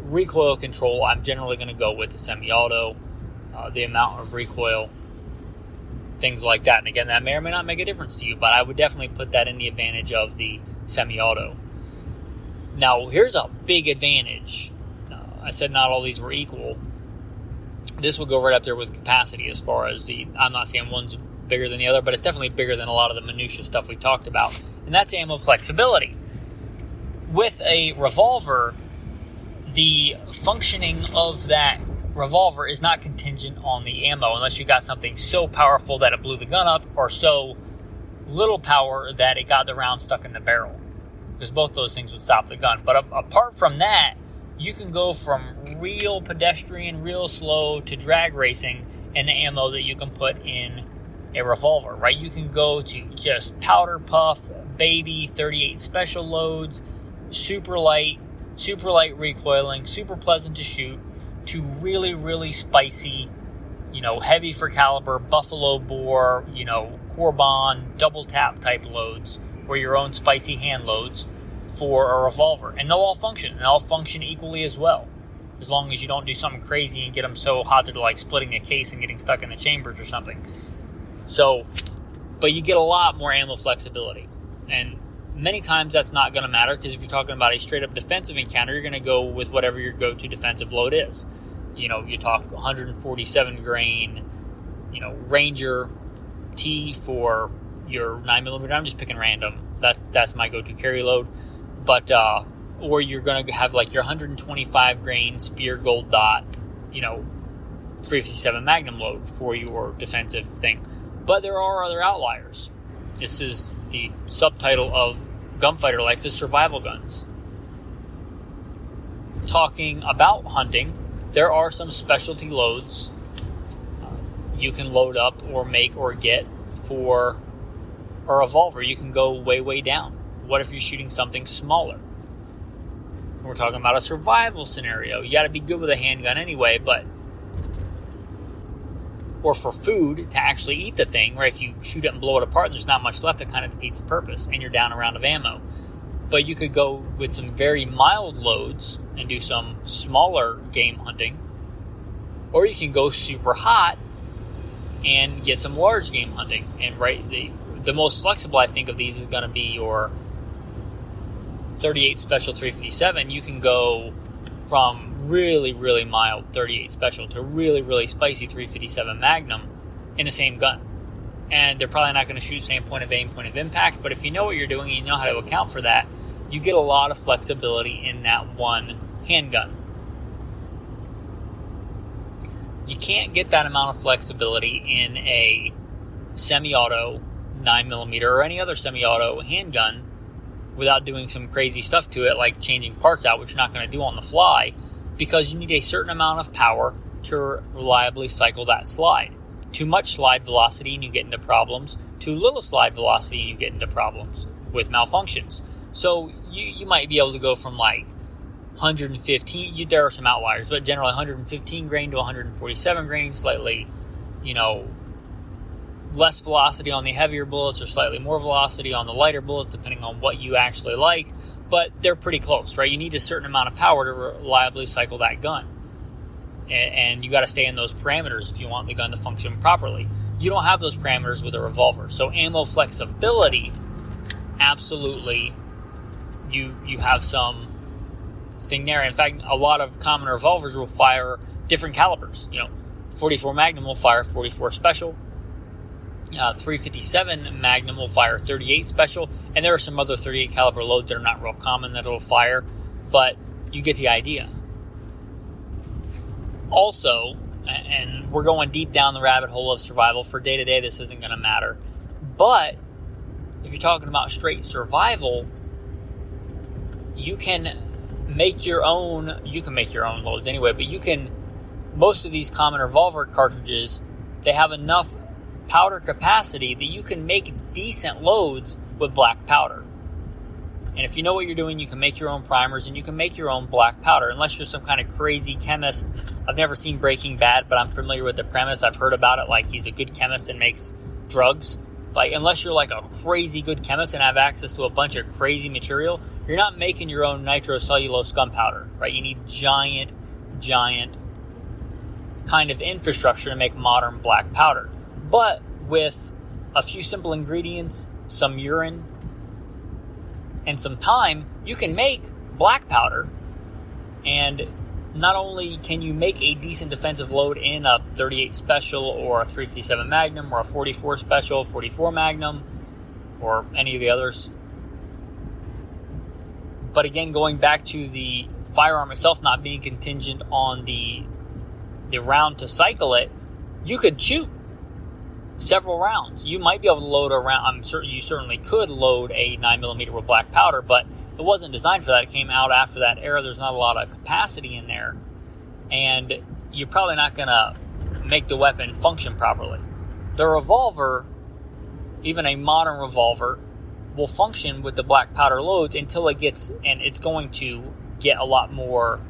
Recoil control, I'm generally going to go with the semi-auto, the amount of recoil, things like that. And again, that may or may not make a difference to you, but I would definitely put that in the advantage of the semi-auto. Now, here's a big advantage. I said not all these were equal. This will go right up there with capacity as far as I'm not saying one's bigger than the other, but it's definitely bigger than a lot of the minutia stuff we talked about. And that's ammo flexibility. With a revolver, the functioning of that revolver is not contingent on the ammo unless you got something so powerful that it blew the gun up, or so little power that it got the round stuck in the barrel, because both those things would stop the gun. But apart from that, you can go from real pedestrian, real slow to drag racing in the ammo that you can put in a revolver, right? You can go to just powder puff, baby, 38 special loads, super light recoiling, super pleasant to shoot, to really, really spicy, heavy for caliber, buffalo bore, Corbon, double tap type loads, or your own spicy hand loads for a revolver. And they'll all function, and they'll function equally as well, as long as you don't do something crazy and get them so hot that they're like splitting a case and getting stuck in the chambers or something. So, but you get a lot more ammo flexibility. And many times that's not going to matter, because if you're talking about a straight-up defensive encounter, you're going to go with whatever your go-to defensive load is. You talk 147 grain, Ranger T for your 9mm. I'm just picking random. That's my go-to carry load. But or you're going to have like your 125 grain Spear Gold Dot, 357 Magnum load for your defensive thing. But there are other outliers. This is the subtitle of Gunfighter Life, is survival guns. Talking about hunting, there are some specialty loads you can load up or make or get for a revolver. You can go way, way down. What if you're shooting something smaller? We're talking about a survival scenario. You got to be good with a handgun anyway, or for food, to actually eat the thing, right? If you shoot it and blow it apart and there's not much left, it kind of defeats the purpose, and you're down a round of ammo. But you could go with some very mild loads and do some smaller game hunting, or you can go super hot and get some large game hunting. And the most flexible, I think, of these is going to be your 38 Special 357. You can go from really, really mild 38 Special to really, really spicy 357 Magnum in the same gun. And they're probably not going to shoot same point of aim, point of impact, but if you know what you're doing and you know how to account for that, you get a lot of flexibility in that one handgun. You can't get that amount of flexibility in a semi-auto 9mm or any other semi-auto handgun without doing some crazy stuff to it, like changing parts out, which you're not going to do on the fly, because you need a certain amount of power to reliably cycle that slide. Too much slide velocity and you get into problems. Too little slide velocity and you get into problems with malfunctions. So you might be able to go from like 115, there are some outliers, but generally 115 grain to 147 grain, slightly, less velocity on the heavier bullets or slightly more velocity on the lighter bullets, depending on what you actually like. but they're pretty close, right? You need a certain amount of power to reliably cycle that gun. And you got to stay in those parameters if you want the gun to function properly. You don't have those parameters with a revolver. So ammo flexibility, absolutely, you have some thing there. In fact, a lot of common revolvers will fire different calibers. 44 Magnum will fire 44 Special. 357 Magnum will fire 38 Special. And there are some other 38 caliber loads that are not real common that it'll fire. But you get the idea. Also, and we're going deep down the rabbit hole of survival. For day-to-day, this isn't going to matter. But if you're talking about straight survival, you can make your own loads anyway, but most of these common revolver cartridges, they have enough powder capacity that you can make decent loads with black powder. And if you know what you're doing, you can make your own primers and you can make your own black powder, unless you're some kind of crazy chemist. I've never seen Breaking Bad, but I'm familiar with the premise. I've heard about it, like he's a good chemist and makes drugs. Like, unless you're like a crazy good chemist and have access to a bunch of crazy material, you're not making your own nitrocellulose gunpowder, right? You need giant kind of infrastructure to make modern black powder. But with a few simple ingredients, some urine, and some time, you can make black powder. And not only can you make a decent defensive load in a 38 Special or a 357 Magnum or a 44 Special, 44 Magnum, or any of the others. But again, going back to the firearm itself not being contingent on the round to cycle it, you could shoot several rounds. You might be able to load a round. I'm certain you certainly could load a 9mm with black powder, but it wasn't designed for that. It came out after that era. There's not a lot of capacity in there, and you're probably not going to make the weapon function properly. The revolver, even a modern revolver, will function with the black powder loads until it gets, and it's going to get a lot more.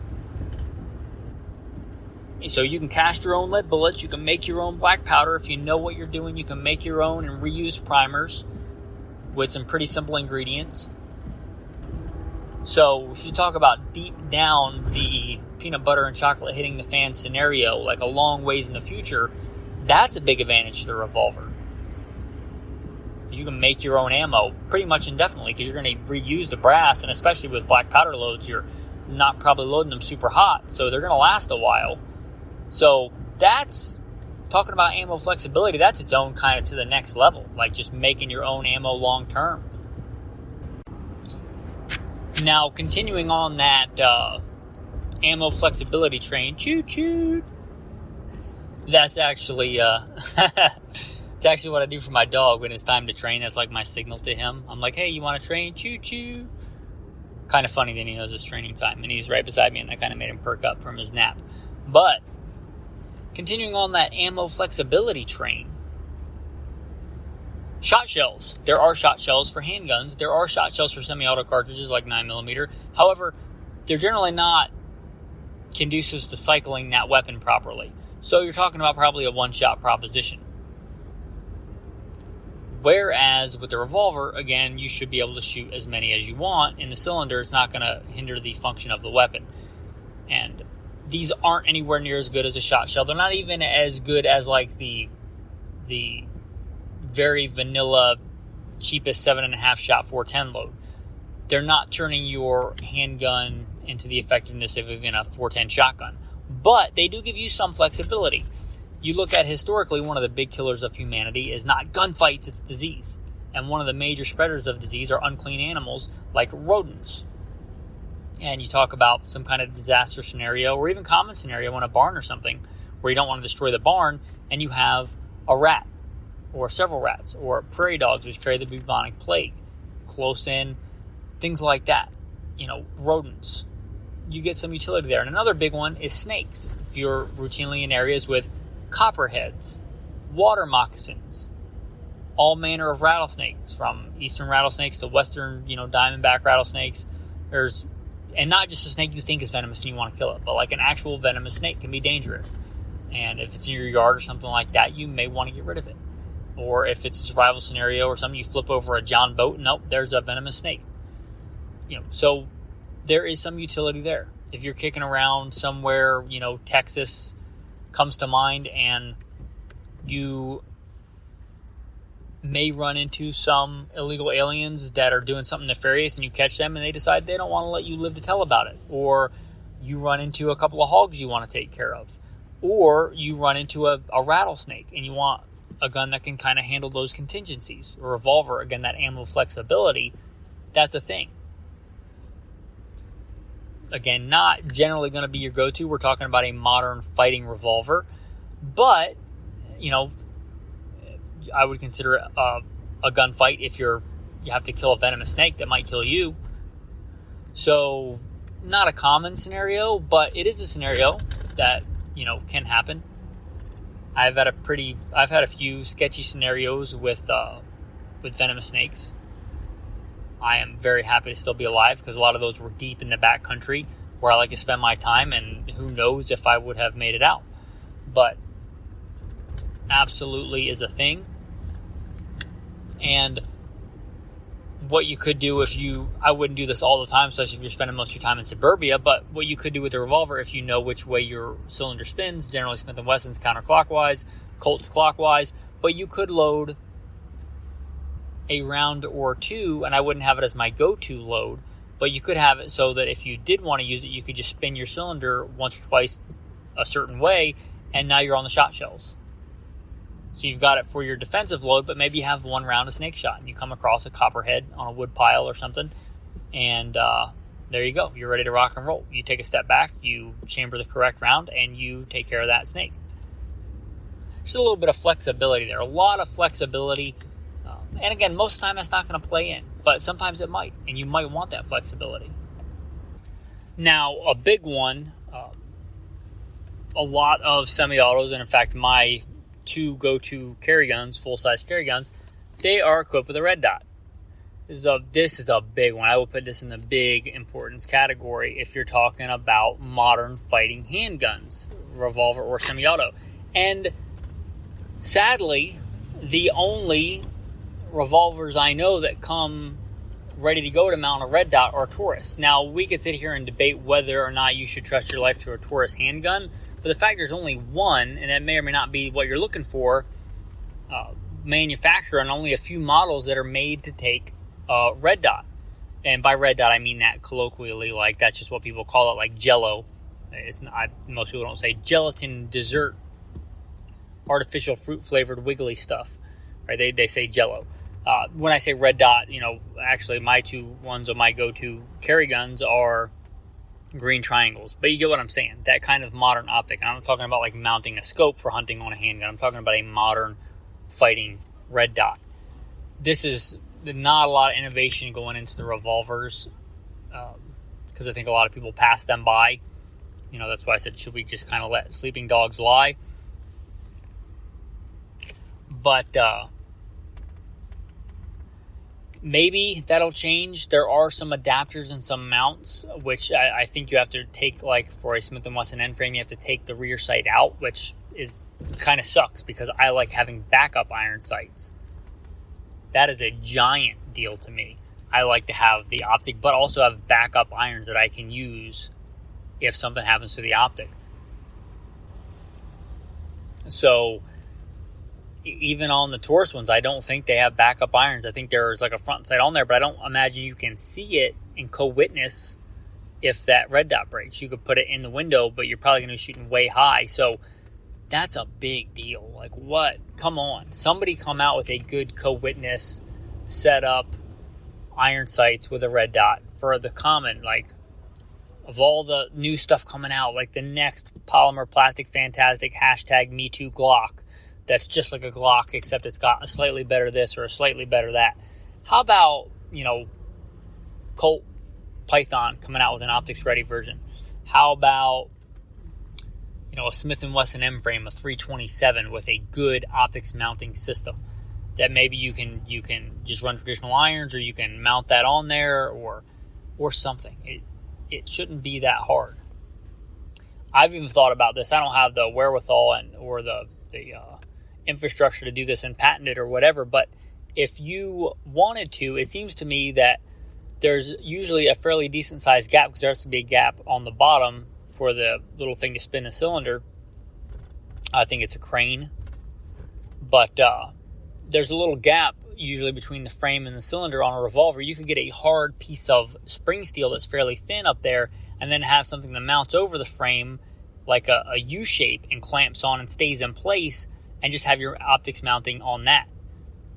So you can cast your own lead bullets, you can make your own black powder. If you know what you're doing, you can make your own and reuse primers with some pretty simple ingredients. So if you talk about deep down the peanut butter and chocolate hitting the fan scenario, like a long ways in the future, that's a big advantage to the revolver. You can make your own ammo pretty much indefinitely because you're going to reuse the brass, and especially with black powder loads, you're not probably loading them super hot, so they're going to last a while. So that's, talking about ammo flexibility, that's its own kind of to the next level, like just making your own ammo long term. Now, continuing on that ammo flexibility train, choo-choo, that's actually it's actually what I do for my dog when it's time to train. That's like my signal to him. I'm like, hey, you want to train? Choo-choo. Kind of funny that he knows it's training time, and he's right beside me, and that kind of made him perk up from his nap. But continuing on that ammo flexibility train, shot shells. There are shot shells for handguns. There are shot shells for semi-auto cartridges like 9mm. However, they're generally not conducive to cycling that weapon properly. So you're talking about probably a one-shot proposition. Whereas with the revolver, again, you should be able to shoot as many as you want, and the cylinder is not going to hinder the function of the weapon. And these aren't anywhere near as good as a shot shell. They're not even as good as like the very vanilla, cheapest 7.5 shot 410 load. They're not turning your handgun into the effectiveness of even a 410 shotgun. But they do give you some flexibility. You look at historically, one of the big killers of humanity is not gunfights, it's disease. And one of the major spreaders of disease are unclean animals like rodents. And you talk about some kind of disaster scenario or even common scenario in a barn or something where you don't want to destroy the barn and you have a rat or several rats or prairie dogs which carry the bubonic plague close in, things like that. Rodents. You get some utility there. And another big one is snakes. If you're routinely in areas with copperheads, water moccasins, all manner of rattlesnakes, from eastern rattlesnakes to western, diamondback rattlesnakes. And not just a snake you think is venomous and you want to kill it, but like an actual venomous snake can be dangerous. And if it's in your yard or something like that, you may want to get rid of it. Or if it's a survival scenario or something, you flip over a John boat, nope, there's a venomous snake. So there is some utility there. If you're kicking around somewhere, Texas comes to mind, and you may run into some illegal aliens that are doing something nefarious, and you catch them and they decide they don't want to let you live to tell about it. Or you run into a couple of hogs you want to take care of. Or you run into a rattlesnake and you want a gun that can kind of handle those contingencies. A revolver, again, that ammo flexibility, that's a thing. Again, not generally going to be your go-to. We're talking about a modern fighting revolver. But, I would consider it a gunfight if you have to kill a venomous snake that might kill you. So, not a common scenario, but it is a scenario that, can happen. I've had a few sketchy scenarios with venomous snakes. I am very happy to still be alive because a lot of those were deep in the back country where I like to spend my time, and who knows if I would have made it out. But absolutely is a thing. And what you could do I wouldn't do this all the time, especially if you're spending most of your time in suburbia, but what you could do with a revolver, if you know which way your cylinder spins, generally Smith & Wesson's counterclockwise, Colt's clockwise, but you could load a round or two, and I wouldn't have it as my go-to load, but you could have it so that if you did want to use it, you could just spin your cylinder once or twice a certain way, and now you're on the shot shells. So you've got it for your defensive load, but maybe you have one round of snake shot and you come across a copperhead on a wood pile or something, and there you go. You're ready to rock and roll. You take a step back, you chamber the correct round, and you take care of that snake. Just a little bit of flexibility there. A lot of flexibility. And again, most of the time that's not going to play in, but sometimes it might, and you might want that flexibility. Now, a big one, a lot of semi-autos, and in fact, my two go-to carry guns, full-size carry guns, they are equipped with a red dot. This is a big one. I will put this in the big importance category if you're talking about modern fighting handguns, revolver or semi-auto. And sadly, the only revolvers I know that come ready to go to mount a red dot are Taurus. Now, we could sit here and debate whether or not you should trust your life to a Taurus handgun, but the fact there's only one, and that may or may not be what you're looking for, manufacturer, and only a few models that are made to take red dot. And by red dot, I mean that colloquially, like that's just what people call it, like Jell-O. Most people don't say gelatin dessert, artificial fruit flavored wiggly stuff. Right? They say Jell-O. When I say red dot, actually my two ones of my go-to carry guns are green triangles. But you get what I'm saying. That kind of modern optic. And I'm not talking about like mounting a scope for hunting on a handgun. I'm talking about a modern fighting red dot. This is not a lot of innovation going into the revolvers because I think a lot of people pass them by. That's why I said, should we just kind of let sleeping dogs lie? But maybe that'll change. There are some adapters and some mounts, which I think you have to take, like for a Smith & Wesson end frame, you have to take the rear sight out, which is kind of sucks because I like having backup iron sights. That is a giant deal to me. I like to have the optic, but also have backup irons that I can use if something happens to the optic. So even on the Taurus ones, I don't think they have backup irons. I think there's like a front sight on there, but I don't imagine you can see it and co-witness if that red dot breaks. You could put it in the window, but you're probably going to be shooting way high. So that's a big deal. Like what? Come on. Somebody come out with a good co-witness setup, iron sights with a red dot for the common, like of all the new stuff coming out, like the next polymer plastic fantastic #MeToo Glock. That's just like a Glock, except it's got a slightly better this or a slightly better that. How about, Colt Python coming out with an optics ready version? How about, a Smith & Wesson M frame, a 327 with a good optics mounting system that maybe you can just run traditional irons, or you can mount that on there or something. It shouldn't be that hard. I've even thought about this. I don't have the wherewithal or the infrastructure to do this and patent it or whatever, but if you wanted to, it seems to me that there's usually a fairly decent sized gap, because there has to be a gap on the bottom for the little thing to spin the cylinder. I think it's a crane. But there's a little gap usually between the frame and the cylinder on a Revolver. You could get a hard piece of spring steel that's fairly thin up there, and then have something that mounts over the frame like a U shape and clamps on and stays in place, and just have your optics mounting on that.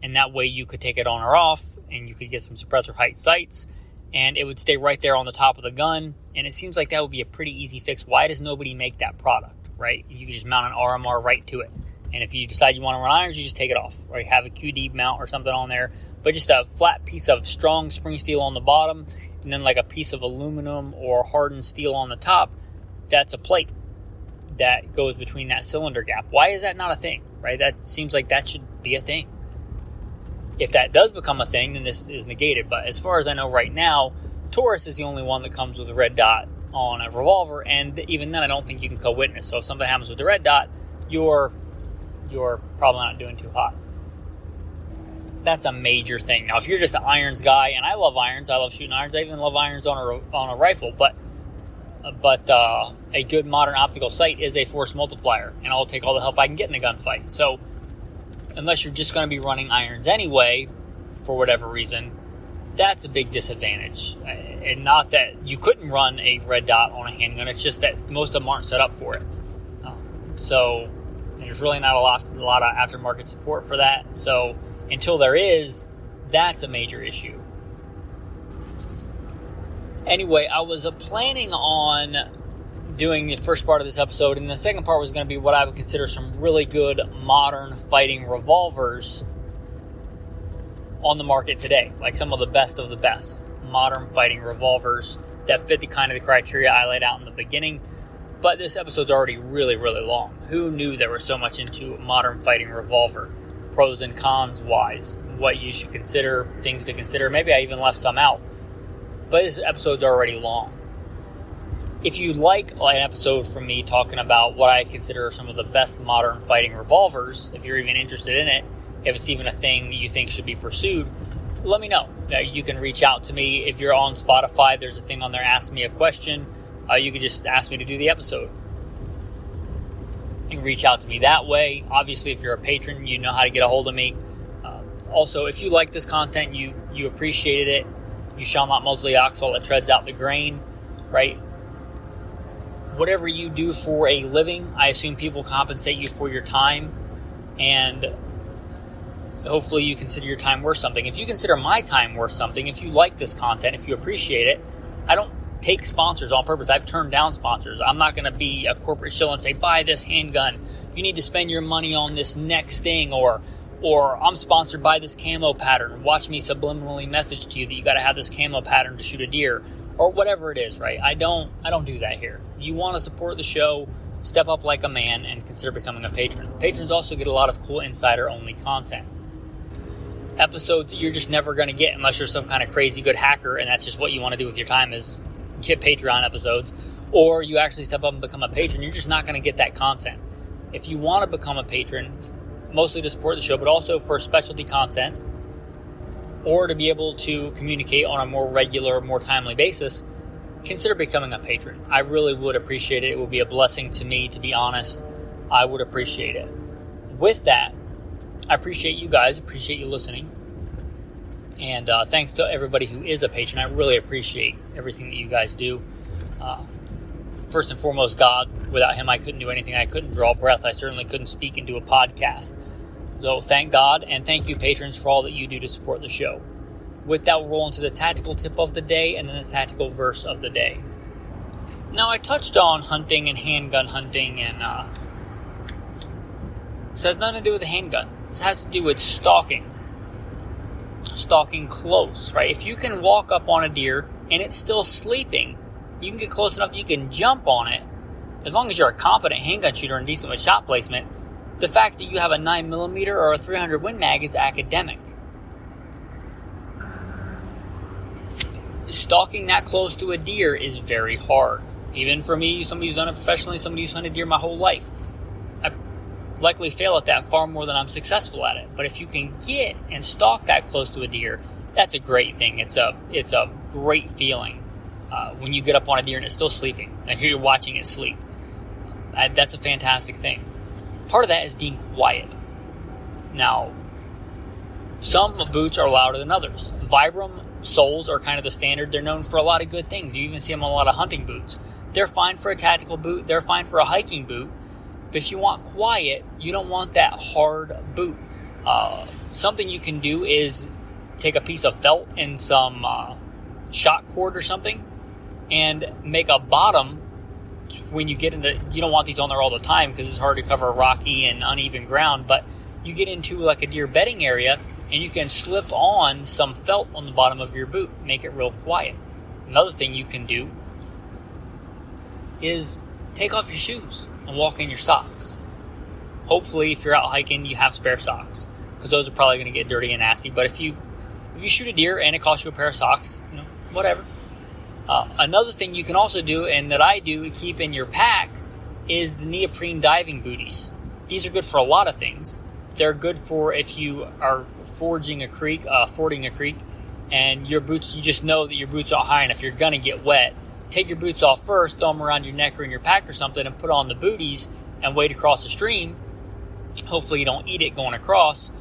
And that way you could take it on or off, and you could get some suppressor height sights, and it would stay right there on the top of the gun. And it seems like that would be a pretty easy fix. Why does nobody make that product, right? You can just mount an RMR right to it. And if you decide you want to run irons, you just take it off, or you have a QD mount or something on there. But just a flat piece of strong spring steel on the bottom, and then like a piece of aluminum or hardened steel on the top. That's a plate that goes between that cylinder gap. Why is that not a thing, right? That seems like that should be a thing. If that does become a thing, then this is negated. But as far as I know right now, Taurus is the only one that comes with a red dot on a Revolver. And even then, I don't think you can co-witness. So if something happens with the red dot, you're probably not doing too hot. That's a major thing. Now, if you're just an irons guy, and I love irons, I love shooting irons, I even love irons on a rifle, but a good modern optical sight is a force multiplier, and I'll take all the help I can get in a gunfight. So, unless you're just going to be running irons anyway, for whatever reason, that's a big disadvantage. And not that you couldn't run a red dot on a handgun, it's just that most of them aren't set up for it. So there's really not a lot of aftermarket support for that. So until there is, that's a major issue. Anyway, I was planning on doing the first part of this episode, and the second part was going to be what I would consider some really good modern fighting revolvers on the market today. Like some of the best modern fighting revolvers that fit the kind of the criteria I laid out in the beginning. But this episode's already really, really long. Who knew there was so much into modern fighting revolver? Pros and cons wise, what you should consider, things to consider. Maybe I even left some out. But this episode's already long. If you like an episode from me talking about what I consider some of the best modern fighting revolvers, if you're even interested in it, if it's even a thing you think should be pursued, let me know. You can reach out to me. If you're on Spotify, there's a thing on there, Ask Me a Question. You could just ask me to do the episode. You can reach out to me that way. Obviously, if you're a patron, you know how to get a hold of me. Also, if you like this content, you appreciated it, you shall not muzzle the ox while it treads out the grain, right? Whatever you do for a living, I assume people compensate you for your time, and hopefully you consider your time worth something. If you consider my time worth something, if you like this content, if you appreciate it, I don't take sponsors on purpose. I've turned down sponsors. I'm not going to be a corporate shill and say, buy this handgun. You need to spend your money on this next thing, or I'm sponsored by this camo pattern. Watch me subliminally message to you that you got to have this camo pattern to shoot a deer, or whatever it is, right? I don't do that here. You want to support the show, step up like a man and consider becoming a patron. Patrons also get a lot of cool insider-only content. Episodes that you're just never going to get unless you're some kind of crazy good hacker and that's just what you want to do with your time is get Patreon episodes, or you actually step up and become a patron. You're just not going to get that content. If you want to become a patron, mostly to support the show, but also for specialty content, or to be able to communicate on a more regular, more timely basis, consider becoming a patron. I really would appreciate it. It would be a blessing to me, to be honest. I would appreciate it. With that, I appreciate you guys, appreciate you listening. And thanks to everybody who is a patron. I really appreciate everything that you guys do. First and foremost, God. Without him, I couldn't do anything. I couldn't draw breath. I certainly couldn't speak into a podcast. So thank God, and thank you, patrons, for all that you do to support the show. With that, we'll roll into the tactical tip of the day and then the tactical verse of the day. Now, I touched on hunting and handgun hunting, and this has nothing to do with the handgun. This has to do with stalking. Stalking close, right? If you can walk up on a deer and it's still sleeping, you can get close enough that you can jump on it. As long as you're a competent handgun shooter and decent with shot placement, the fact that you have a 9mm or a 300 Win Mag is academic. Stalking that close to a deer is very hard. Even for me, somebody who's done it professionally, somebody who's hunted deer my whole life. I likely fail at that far more than I'm successful at it. But if you can get and stalk that close to a deer, That's a great thing. It's a great feeling when you get up on a deer and it's still sleeping. Like you're watching it sleep. That's a fantastic thing. Part of that is being quiet. Now, some boots are louder than others. Vibram soles are kind of the standard. They're known for a lot of good things. You even see them on a lot of hunting boots. They're fine for a tactical boot. They're fine for a hiking boot. But if you want quiet, you don't want that hard boot. Something you can do is take a piece of felt and some shock cord or something and make a bottom when you get into, you don't want these on there all the time because it's hard to cover rocky and uneven ground, but you get into like a deer bedding area and you can slip on some felt on the bottom of your boot, make it real quiet. Another thing you can do is take off your shoes and walk in your socks. Hopefully, if you're out hiking, you have spare socks because those are probably going to get dirty and nasty. But if you shoot a deer and it costs you a pair of socks, whatever. Another thing you can also do, and that I do, keep in your pack, is the neoprene diving booties. These are good for a lot of things. They're good for if you are fording a creek, and your boots, you just know that your boots aren't high enough. You're going to get wet. Take your boots off first, throw them around your neck or in your pack or something, and put on the booties and wade across the stream. Hopefully you don't eat it going across.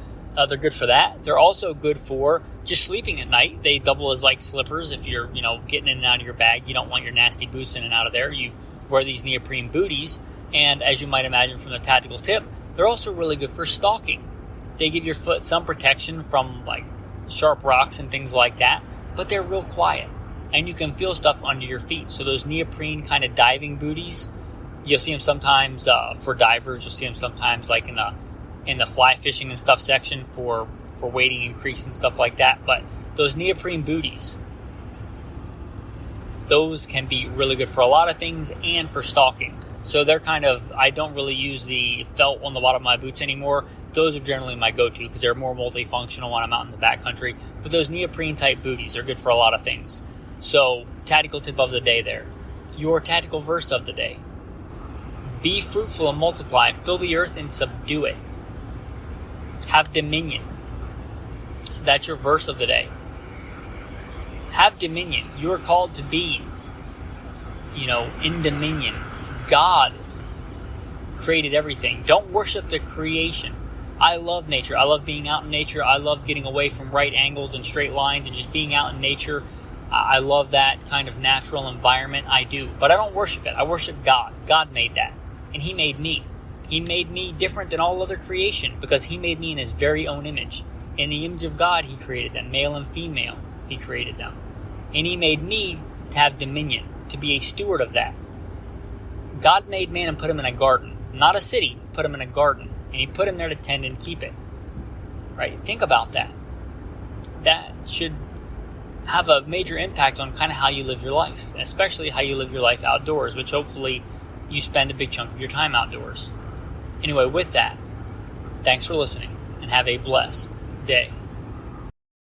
They're good for that. They're also good for just sleeping at night. They double as like slippers if you're, getting in and out of your bag. You don't want your nasty boots in and out of there. You wear these neoprene booties. And as you might imagine from the tactical tip, they're also really good for stalking. They give your foot some protection from like sharp rocks and things like that, but they're real quiet. And you can feel stuff under your feet. So those neoprene kind of diving booties, you'll see them sometimes for divers. You'll see them sometimes like in the fly fishing and stuff section for wading in creeks and stuff like that. But those neoprene booties, those can be really good for a lot of things and for stalking. So they're kind of, I don't really use the felt on the bottom of my boots anymore. Those are generally my go-to because they're more multifunctional when I'm out in the backcountry. But those neoprene type booties are good for a lot of things. So tactical tip of the day there. Your tactical verse of the day. Be fruitful and multiply, fill the earth and subdue it. Have dominion. That's your verse of the day. Have dominion. You are called to be, in dominion. God created everything. Don't worship the creation. I love nature. I love being out in nature. I love getting away from right angles and straight lines and just being out in nature. I love that kind of natural environment. I do. But I don't worship it. I worship God. God made that. And He made me. He made me different than all other creation because He made me in His very own image. In the image of God, He created them. Male and female, He created them. And He made me to have dominion, to be a steward of that. God made man and put him in a garden. Not a city, put him in a garden. And He put him there to tend and keep it. Right? Think about that. That should have a major impact on kind of how you live your life, especially how you live your life outdoors, which hopefully you spend a big chunk of your time outdoors. Anyway, with that, thanks for listening and have a blessed day.